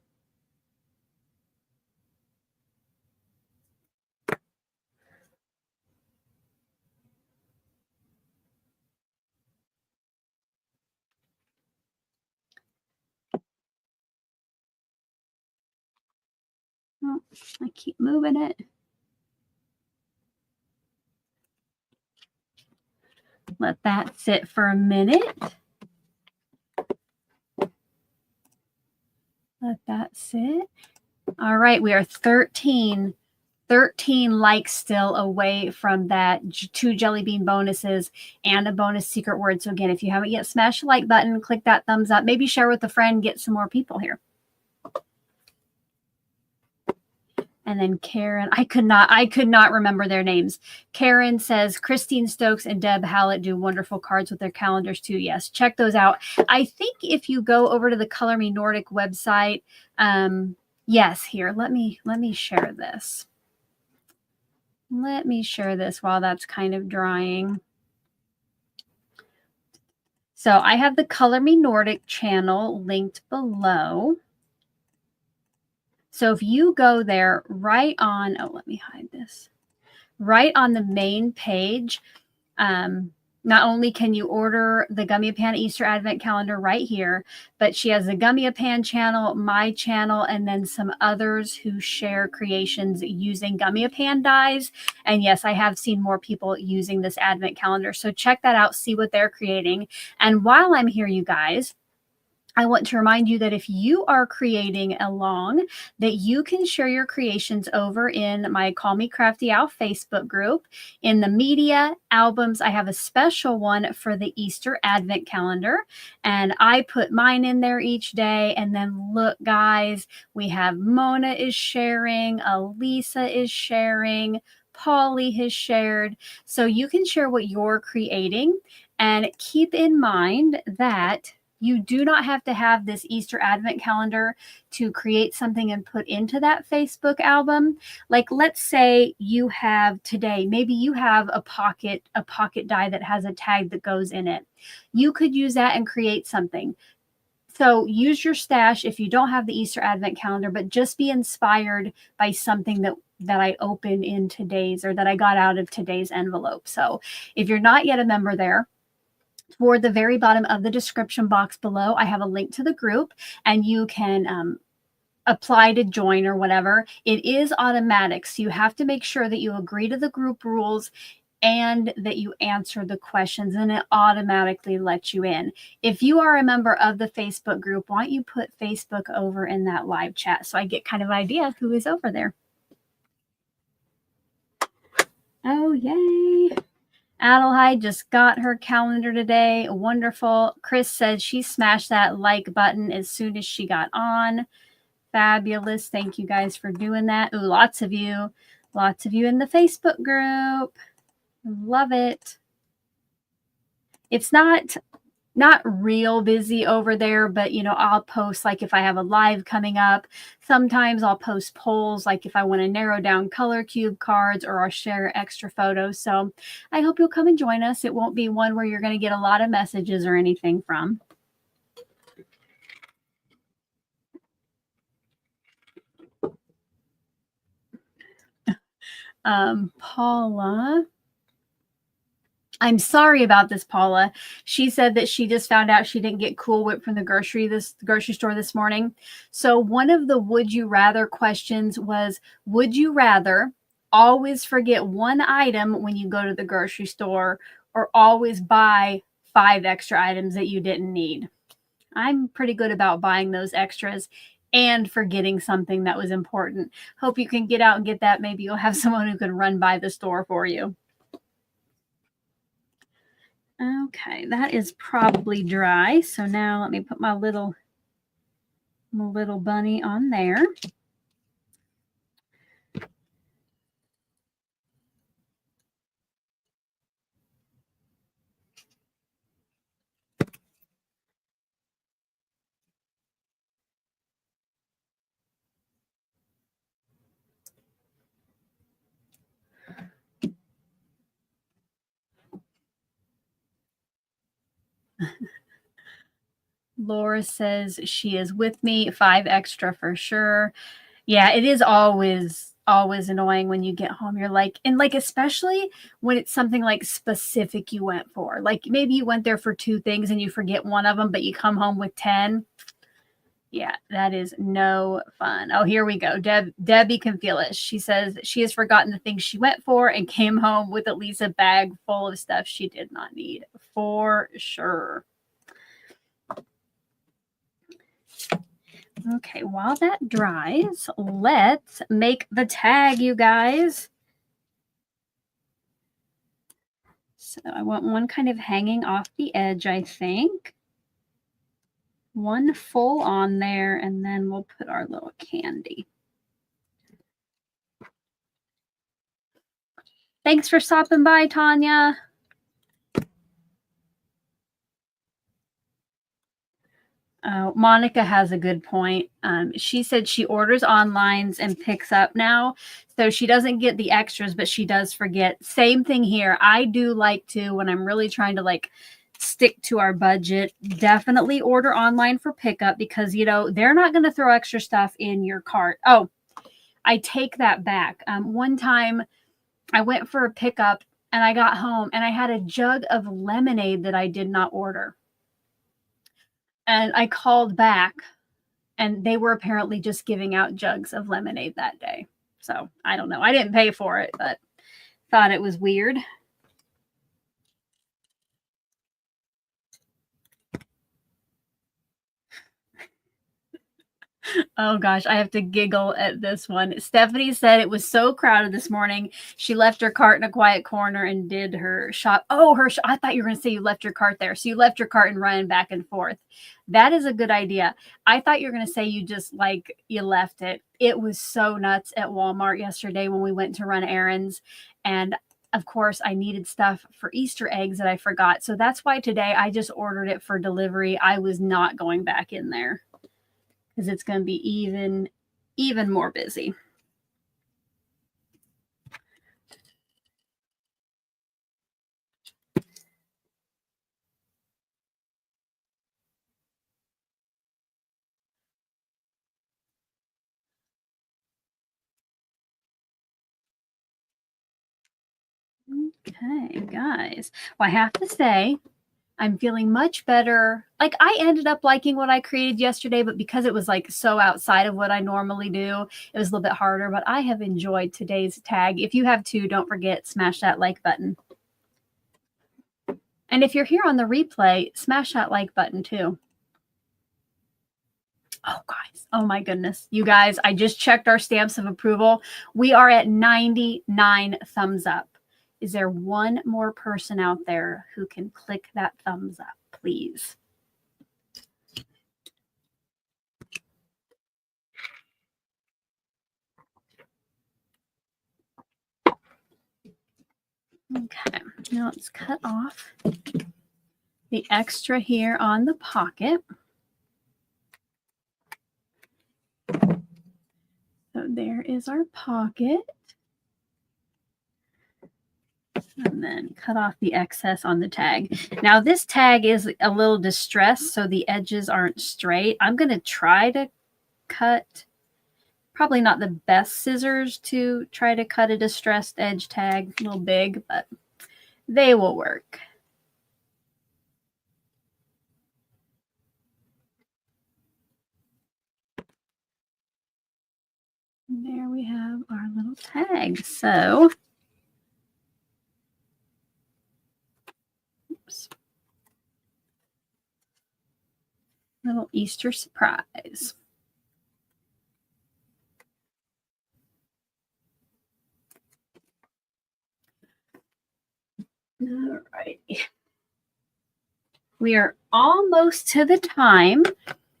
[SPEAKER 1] Oh, I keep moving it. Let that sit for a minute. Let that sit. All right, we are 13 likes still away from that 2 jelly bean bonuses and a bonus secret word. So again, if you haven't yet, smash the like button, click that thumbs up, maybe share with a friend, get some more people here. And then Karen, I could not remember their names. Karen says Christine Stokes and Deb Hallett do wonderful cards with their calendars too. Yes, check those out. I think if you go over to the Color Me Nordic website, yes, here, let me share this. Let me share this while that's kind of drying. So I have the Color Me Nordic channel linked below. So if you go there right on, oh, let me hide this. Right on the main page, not only can you order the Gummiapan Easter Advent Calendar right here, but she has the Gummiapan channel, my channel, and then some others who share creations using Gummiapan dies. And yes, I have seen more people using this Advent Calendar. So check that out, see what they're creating. And while I'm here, you guys, I want to remind you that if you are creating along, that you can share your creations over in my Call Me Crafty Owl Facebook group. In the media albums, I have a special one for the Easter Advent calendar, and I put mine in there each day. And then look, guys, we have Mona is sharing, Elisa is sharing, Polly has shared. So you can share what you're creating, and keep in mind that you do not have to have this Easter Advent calendar to create something and put into that Facebook album. Like, let's say you have today, maybe you have a pocket die that has a tag that goes in it. You could use that and create something. So use your stash if you don't have the Easter Advent calendar, but just be inspired by something that I opened in today's, or that I got out of today's envelope. So if you're not yet a member there, toward the very bottom of the description box below, I have a link to the group, and you can apply to join or whatever. It is automatic, so you have to make sure that you agree to the group rules and that you answer the questions, and it automatically lets you in. If you are a member of the Facebook group, why don't you put Facebook over in that live chat so I get kind of an idea who is over there. Oh, yay. Adelheid just got her calendar today. Wonderful. Chris said she smashed that like button as soon as she got on. Fabulous. Thank you guys for doing that. Ooh, lots of you in the Facebook group. Love it. It's not real busy over there, but I'll post, like if I have a live coming up, sometimes I'll post polls, like if I want to narrow down color cube cards, or I'll share extra photos. So I hope you'll come and join us. It won't be one where you're going to get a lot of messages or anything from. Paula. I'm sorry about this, Paula. She said that she just found out she didn't get Cool Whip from the grocery store this morning. So one of the would you rather questions was, would you rather always forget one item when you go to the grocery store, or always buy 5 extra items that you didn't need? I'm pretty good about buying those extras and forgetting something that was important. Hope you can get out and get that. Maybe you'll have someone who can run by the store for you. Okay, that is probably dry. So now let me put my little bunny on there. Laura says she is with me. 5 extra for sure. Yeah, it is always annoying when you get home. You're like, and like, especially when it's something like specific you went for. Like maybe you went there for 2 things and you forget one of them, but you come home with 10. Yeah, that is no fun. Oh, here we go. Debbie can feel it. She says she has forgotten the things she went for and came home with at least a bag full of stuff she did not need. For sure. Okay, while that dries, let's make the tag, you guys. So I want one kind of hanging off the edge, I think. One full on there, and then we'll put our little candy. Thanks for stopping by, Tanya. Monica has a good point. She said she orders online and picks up now. So she doesn't get the extras, but she does forget. Same thing here. I do like to, when I'm really trying to like stick to our budget, definitely order online for pickup, because, they're not going to throw extra stuff in your cart. Oh, I take that back. One time I went for a pickup and I got home and I had a jug of lemonade that I did not order. And I called back, and they were apparently just giving out jugs of lemonade that day. So I don't know. I didn't pay for it, but thought it was weird. Oh gosh, I have to giggle at this one. Stephanie said it was so crowded this morning. She left her cart in a quiet corner and did her shop. Oh, I thought you were going to say you left your cart there. So you left your cart and ran back and forth. That is a good idea. I thought you were going to say you just like you left it. It was so nuts at Walmart yesterday when we went to run errands. And of course, I needed stuff for Easter eggs that I forgot. So that's why today I just ordered it for delivery. I was not going back in there, because it's going to be even more busy. Okay, guys. Well, I have to say, I'm feeling much better. Like, I ended up liking what I created yesterday, but because it was like so outside of what I normally do, it was a little bit harder, but I have enjoyed today's tag. If you have too, don't forget, smash that like button. And if you're here on the replay, smash that like button too. Oh, guys. Oh, my goodness. You guys, I just checked our stamps of approval. We are at 99 thumbs up. Is there one more person out there who can click that thumbs up, please? Okay. Now let's cut off the extra here on the pocket. So there is our pocket. And then cut off the excess on the tag. Now this tag is a little distressed, so the edges aren't straight. I'm going to try to cut, probably not the best scissors to try to cut a distressed edge tag, a little big, but they will work. There we have our little tag. So, oops, little Easter surprise. All right. We are almost to the time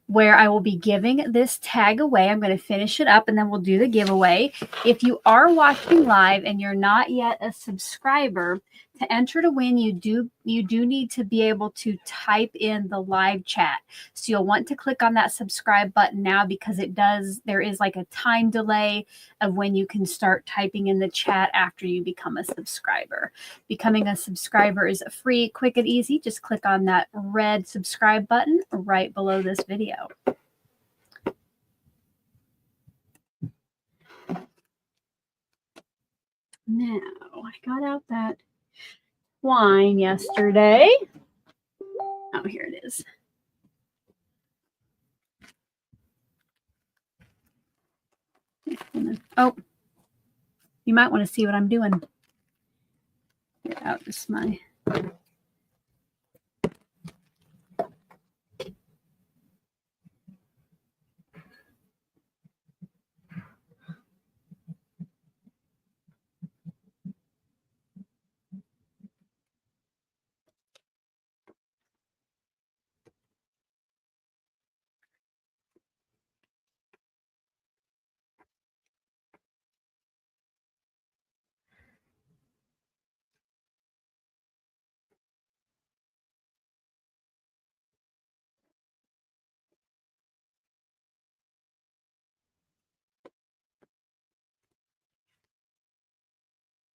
[SPEAKER 1] where I will be giving this tag away. I'm going to finish it up and then we'll do the giveaway. If you are watching live and you're not yet a subscriber, to enter to win, you do need to be able to type in the live chat. So you'll want to click on that subscribe button now, because there is like a time delay of when you can start typing in the chat after you become a subscriber. Becoming a subscriber is free, quick, and easy. Just click on that red subscribe button right below this video. Now, I got out that twine yesterday. Oh, here it is. Oh, you might want to see what I'm doing. Get out just my...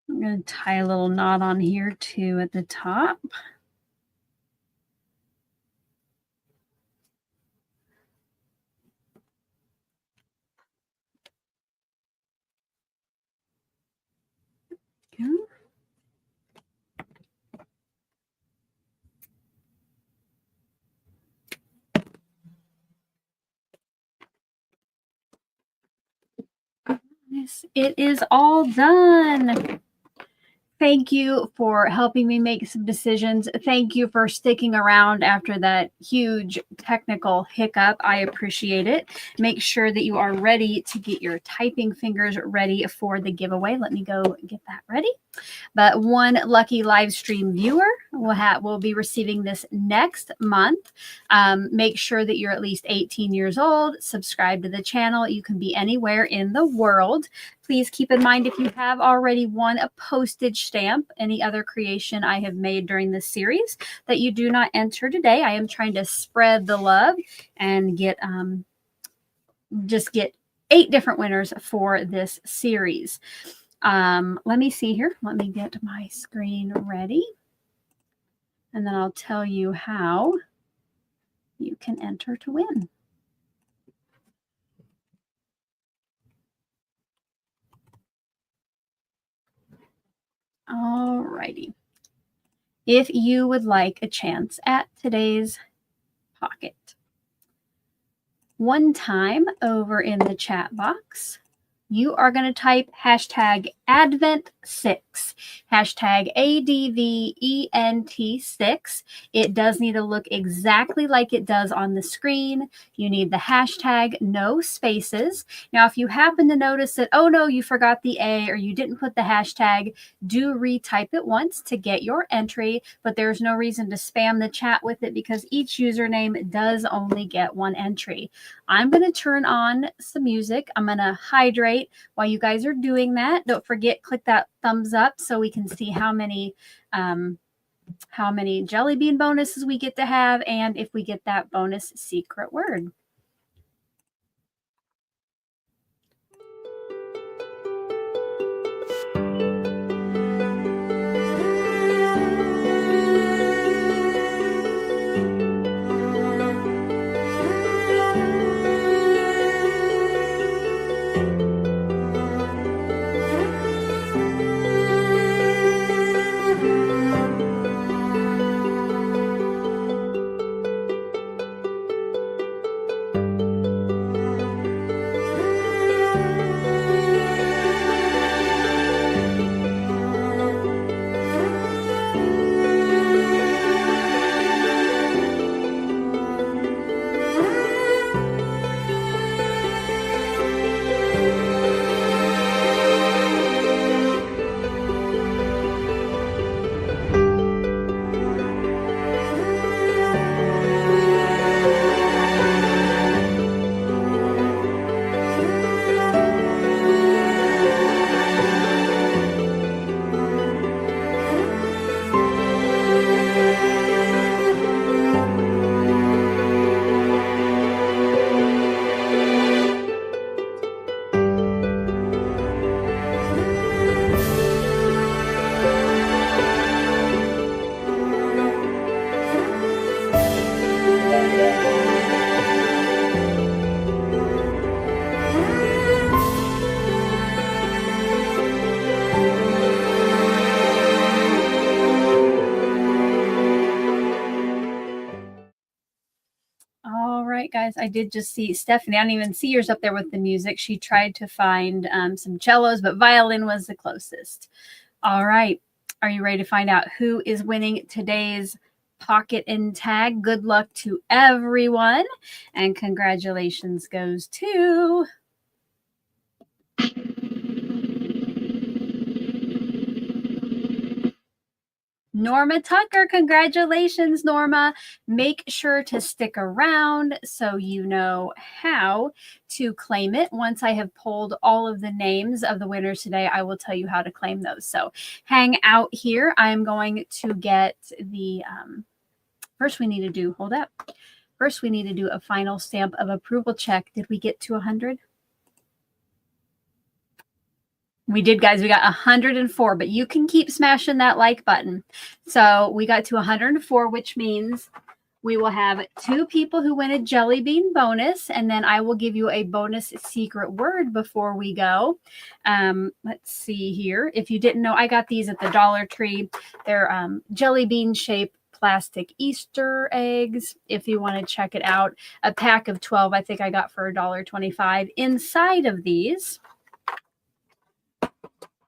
[SPEAKER 1] I'm going to tie a little knot on here too at the top. Go. Yes, it is all done. Thank you for helping me make some decisions. Thank you for sticking around after that huge technical hiccup. I appreciate it. Make sure that you are ready to get your typing fingers ready for the giveaway. Let me go get that ready. But one lucky live stream viewer will be receiving this next month. Make sure that you're at least 18 years old. Subscribe to the channel. You can be anywhere in the world. Please keep in mind if you have already won a postage stamp, any other creation I have made during this series, that you do not enter today. I am trying to spread the love and get 8 different winners for this series. Let me see here. Let me get my screen ready. And then I'll tell you how you can enter to win. All righty. If you would like a chance at today's pocket, one time over in the chat box, you are going to type hashtag Advent6, hashtag ADVENT6. It does need to look exactly like it does on the screen. You need the hashtag, no spaces. Now, if you happen to notice that, oh no, you forgot the A or you didn't put the hashtag, do retype it once to get your entry, but there's no reason to spam the chat with it because each username does only get one entry. I'm going to turn on some music. I'm going to hydrate. While you guys are doing that, don't forget, click that thumbs up so we can see how many jelly bean bonuses we get to have and if we get that bonus secret word. Guys, I did just see Stephanie. I don't even see yours up there with the music. She tried to find some cellos, but violin was the closest. All right. Are you ready to find out who is winning today's pocket and tag? Good luck to everyone. And congratulations goes to Norma Tucker. Congratulations, Norma. Make sure to stick around so you know how to claim it. Once I have pulled all of the names of the winners today, I will tell you how to claim those. So hang out here. I'm going to get the, first we need to do, hold up. First we need to do a final stamp of approval check. Did we get to 100? We did, guys. We got 104, but you can keep smashing that like button. So we got to 104, which means we will have 2 people who win a jelly bean bonus, and then I will give you a bonus secret word before we go. Let's see here. If you didn't know, I got these at the Dollar Tree. They're jelly bean shaped plastic Easter eggs. If you want to check it out, a pack of 12, I think I got for $1.25. Inside of these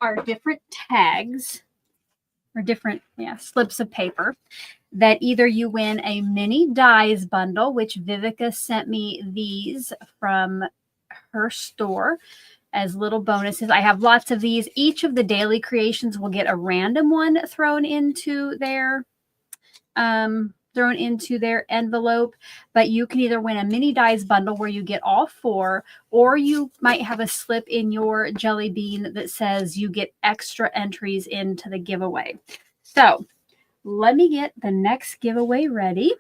[SPEAKER 1] are different tags or different slips of paper, that either you win a mini dies bundle, which Vivica sent me these from her store as little bonuses. I have lots of these. Each of the daily creations will get a random one thrown into their envelope, but you can either win a mini dies bundle where you get all 4, or you might have a slip in your jelly bean that says you get extra entries into the giveaway. So let me get the next giveaway ready.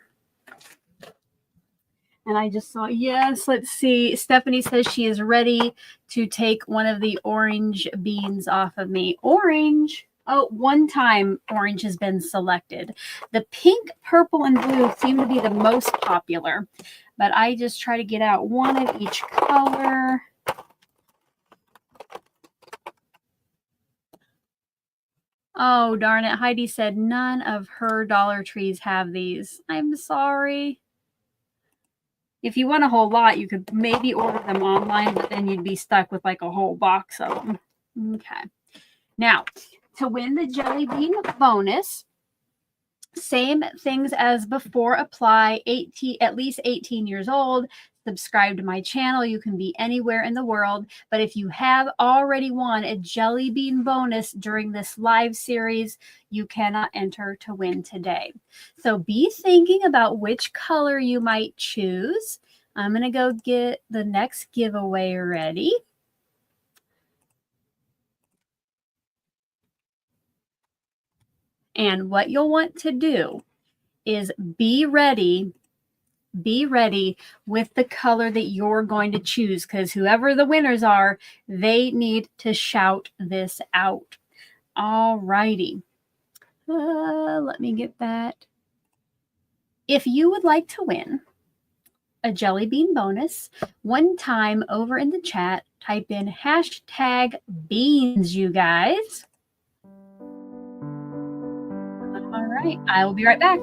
[SPEAKER 1] And I just saw, yes, let's see. Stephanie says she is ready to take one of the orange beans off of me. Orange. Oh, one time orange has been selected. The pink, purple, and blue seem to be the most popular, but I just try to get out one of each color. Oh, darn it. Heidi said none of her Dollar Trees have these. I'm sorry. If you want a whole lot, you could maybe order them online, but then you'd be stuck with like a whole box of them. Okay. Now, to win the jelly bean bonus, same things as before apply. At least 18 years old. Subscribe to my channel. You can be anywhere in the world. But if you have already won a jelly bean bonus during this live series, you cannot enter to win today. So be thinking about which color you might choose. I'm going to go get the next giveaway ready. And what you'll want to do is be ready with the color that you're going to choose, because whoever the winners are, they need to shout this out. All righty. Let me get that. If you would like to win a jelly bean bonus, one time over in the chat, type in #beans, you guys. All right, I will be right back.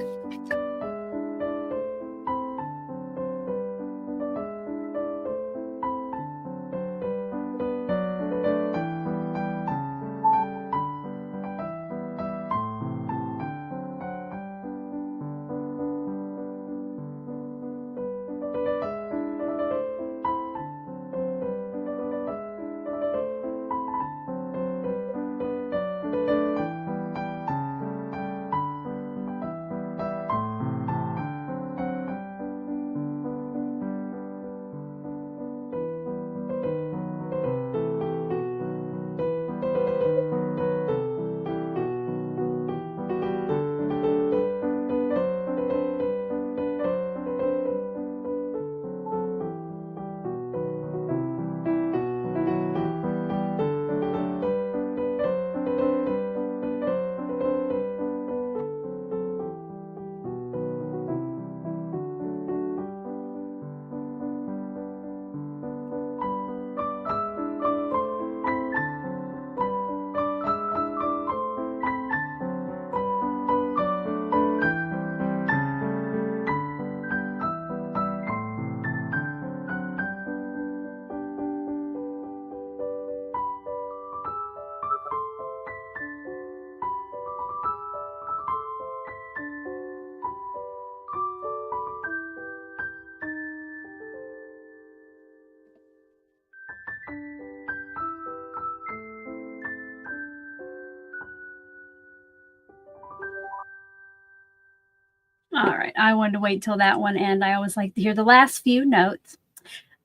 [SPEAKER 1] All right, I wanted to wait till that one ended. I always like to hear the last few notes.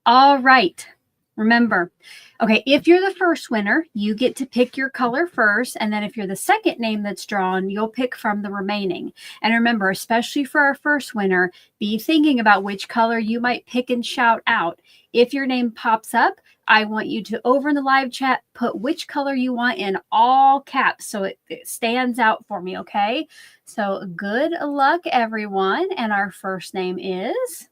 [SPEAKER 1] All right, remember, okay, if you're the first winner, you get to pick your color first, and then if you're the second name that's drawn, you'll pick from the remaining. And remember, especially for our first winner, be thinking about which color you might pick and shout out. If your name pops up, I want you to, over in the live chat, put which color you want in all caps so it stands out for me, okay? So good luck, everyone. And our first name is...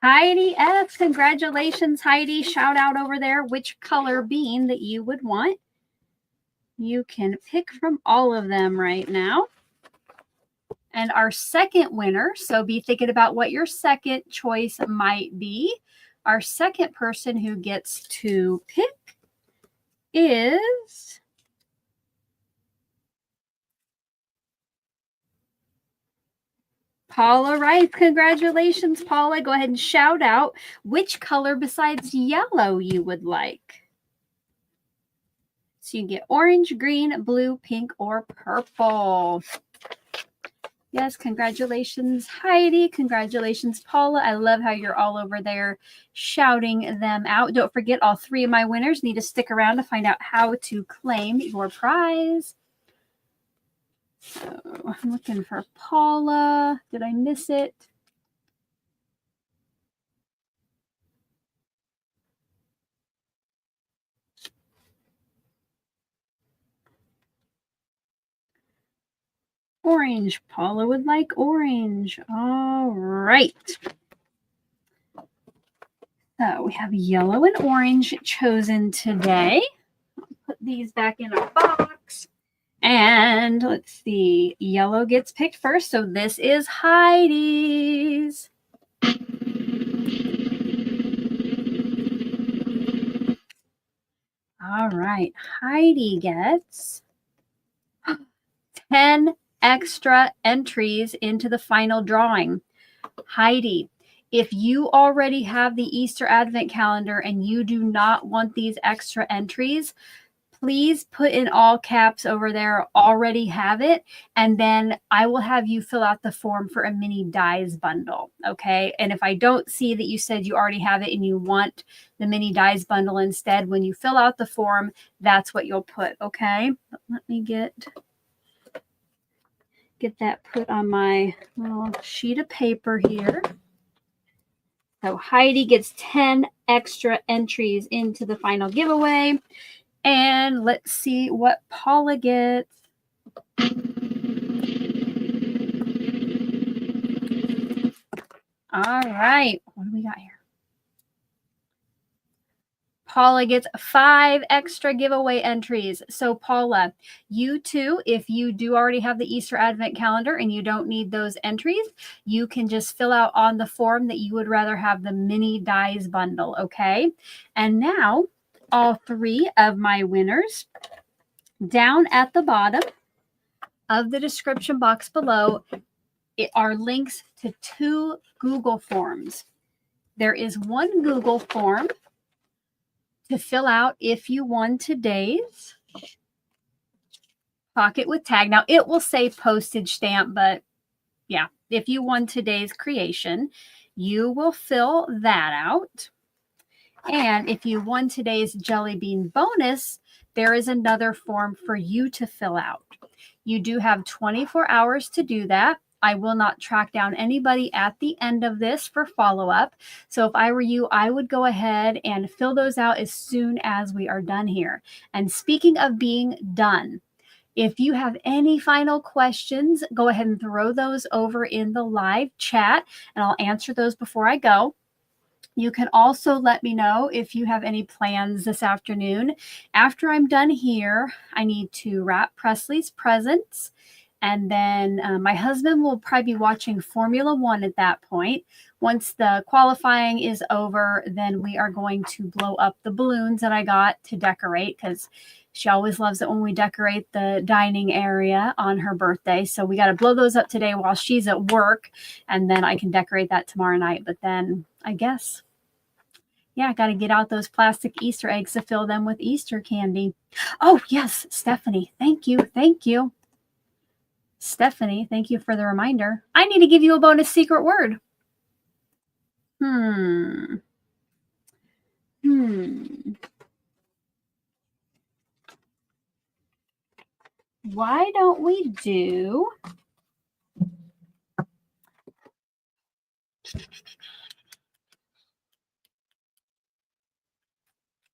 [SPEAKER 1] Heidi F. Congratulations, Heidi. Shout out over there which color bean that you would want. You can pick from all of them right now. And our second winner, so be thinking about what your second choice might be. Our second person who gets to pick is Paula Rice. Congratulations, Paula. Go ahead and shout out which color besides yellow you would like. So you get orange, green, blue, pink, or purple. Yes, congratulations, Heidi. Congratulations, Paula. I love how you're all over there shouting them out. Don't forget, all three of my winners need to stick around to find out how to claim your prize. So I'm looking for Paula. Did I miss it? Orange. Paula would like orange. All right. So we have yellow and orange chosen today. I'll put these back in our box. And let's see. Yellow gets picked first. So this is Heidi's. All right. Heidi gets 10 extra entries into the final drawing. Heidi, if you already have the Easter Advent Calendar and you do not want these extra entries, please put in all caps over there, already have it, and then I will have you fill out the form for a mini dies bundle, okay? And if I don't see that you said you already have it and you want the mini dies bundle instead, when you fill out the form, that's what you'll put, okay? But let me get that put on my little sheet of paper here. So Heidi gets 10 extra entries into the final giveaway. And let's see what Paula gets. All right. What do we got here? Paula gets 5 extra giveaway entries. So Paula, you too, if you do already have the Easter Advent Calendar and you don't need those entries, you can just fill out on the form that you would rather have the mini dies bundle, okay? And now all 3 of my winners, down at the bottom of the description box below are links to 2 Google forms. There is one Google form to fill out if you won today's Pocket with Tag. Now, it will say postage stamp, but yeah, if you won today's creation, you will fill that out. And if you won today's Jelly Bean bonus, there is another form for you to fill out. You do have 24 hours to do that. I will not track down anybody at the end of this for follow-up. So if I were you, I would go ahead and fill those out as soon as we are done here. And speaking of being done, if you have any final questions, go ahead and throw those over in the live chat, and I'll answer those before I go. You can also let me know if you have any plans this afternoon. After I'm done here, I need to wrap Presley's presents. And then my husband will probably be watching Formula One at that point. Once the qualifying is over, then we are going to blow up the balloons that I got to decorate, because she always loves it when we decorate the dining area on her birthday. So we got to blow those up today while she's at work, and then I can decorate that tomorrow night. But then I guess, yeah, I got to get out those plastic Easter eggs to fill them with Easter candy. Oh, yes, Stephanie. Thank you. Thank you. Stephanie, thank you for the reminder. I need to give you a bonus secret word. Why don't we do...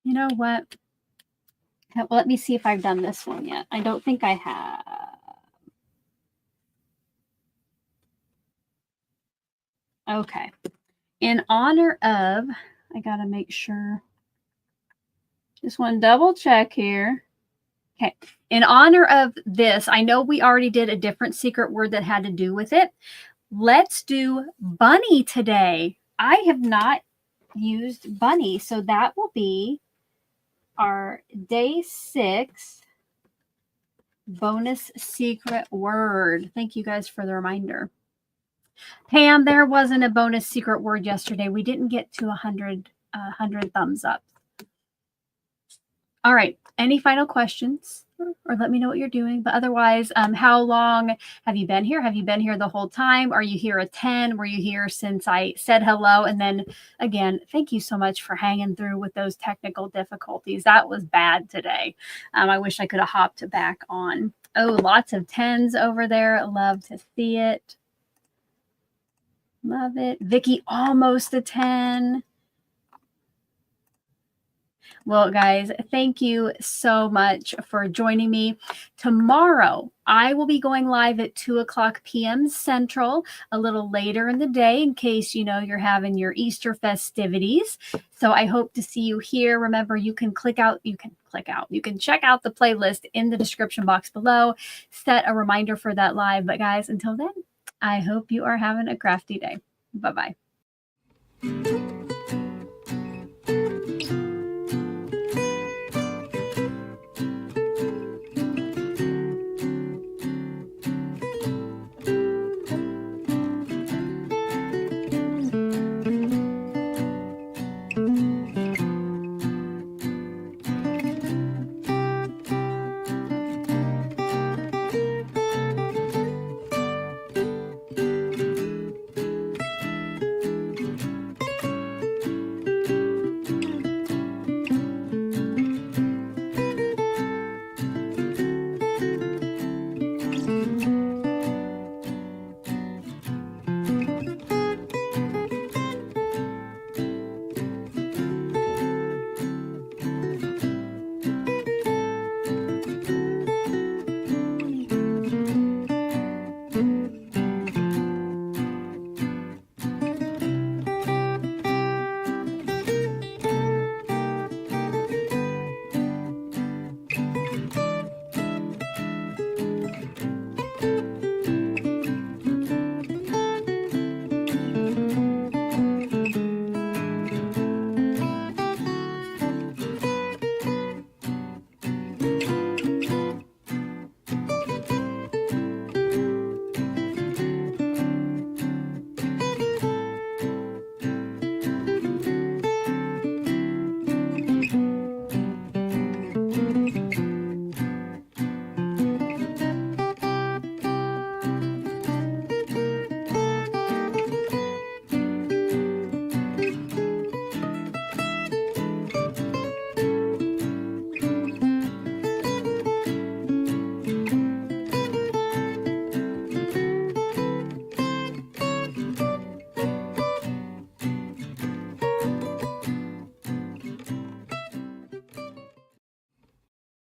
[SPEAKER 1] You know what? Well, let me see if I've done this one yet. I don't think I have. Okay. In honor of, I got to make sure. Just want to double check here. Okay. In honor of this, I know we already did a different secret word that had to do with it. Let's do bunny today. I have not used bunny, so that will be our day 6 bonus secret word. Thank you guys for the reminder. Pam, there wasn't a bonus secret word yesterday. We didn't get to 100 thumbs up. All right. Any final questions? Or let me know what you're doing. But otherwise, how long have you been here? Have you been here the whole time? Are you here at 10? Were you here since I said hello? And then again, thank you so much for hanging through with those technical difficulties. That was bad today. I wish I could have hopped back on. Oh, lots of 10s over there. Love to see it. Love it. Vicky, almost a 10. Well, guys, thank you so much for joining me. Tomorrow, I will be going live at 2:00 p.m. Central, a little later in the day in case, you know, you're having your Easter festivities. So I hope to see you here. Remember, you can check out the playlist in the description box below. Set a reminder for that live. But guys, until then, I hope you are having a crafty day. Bye-bye.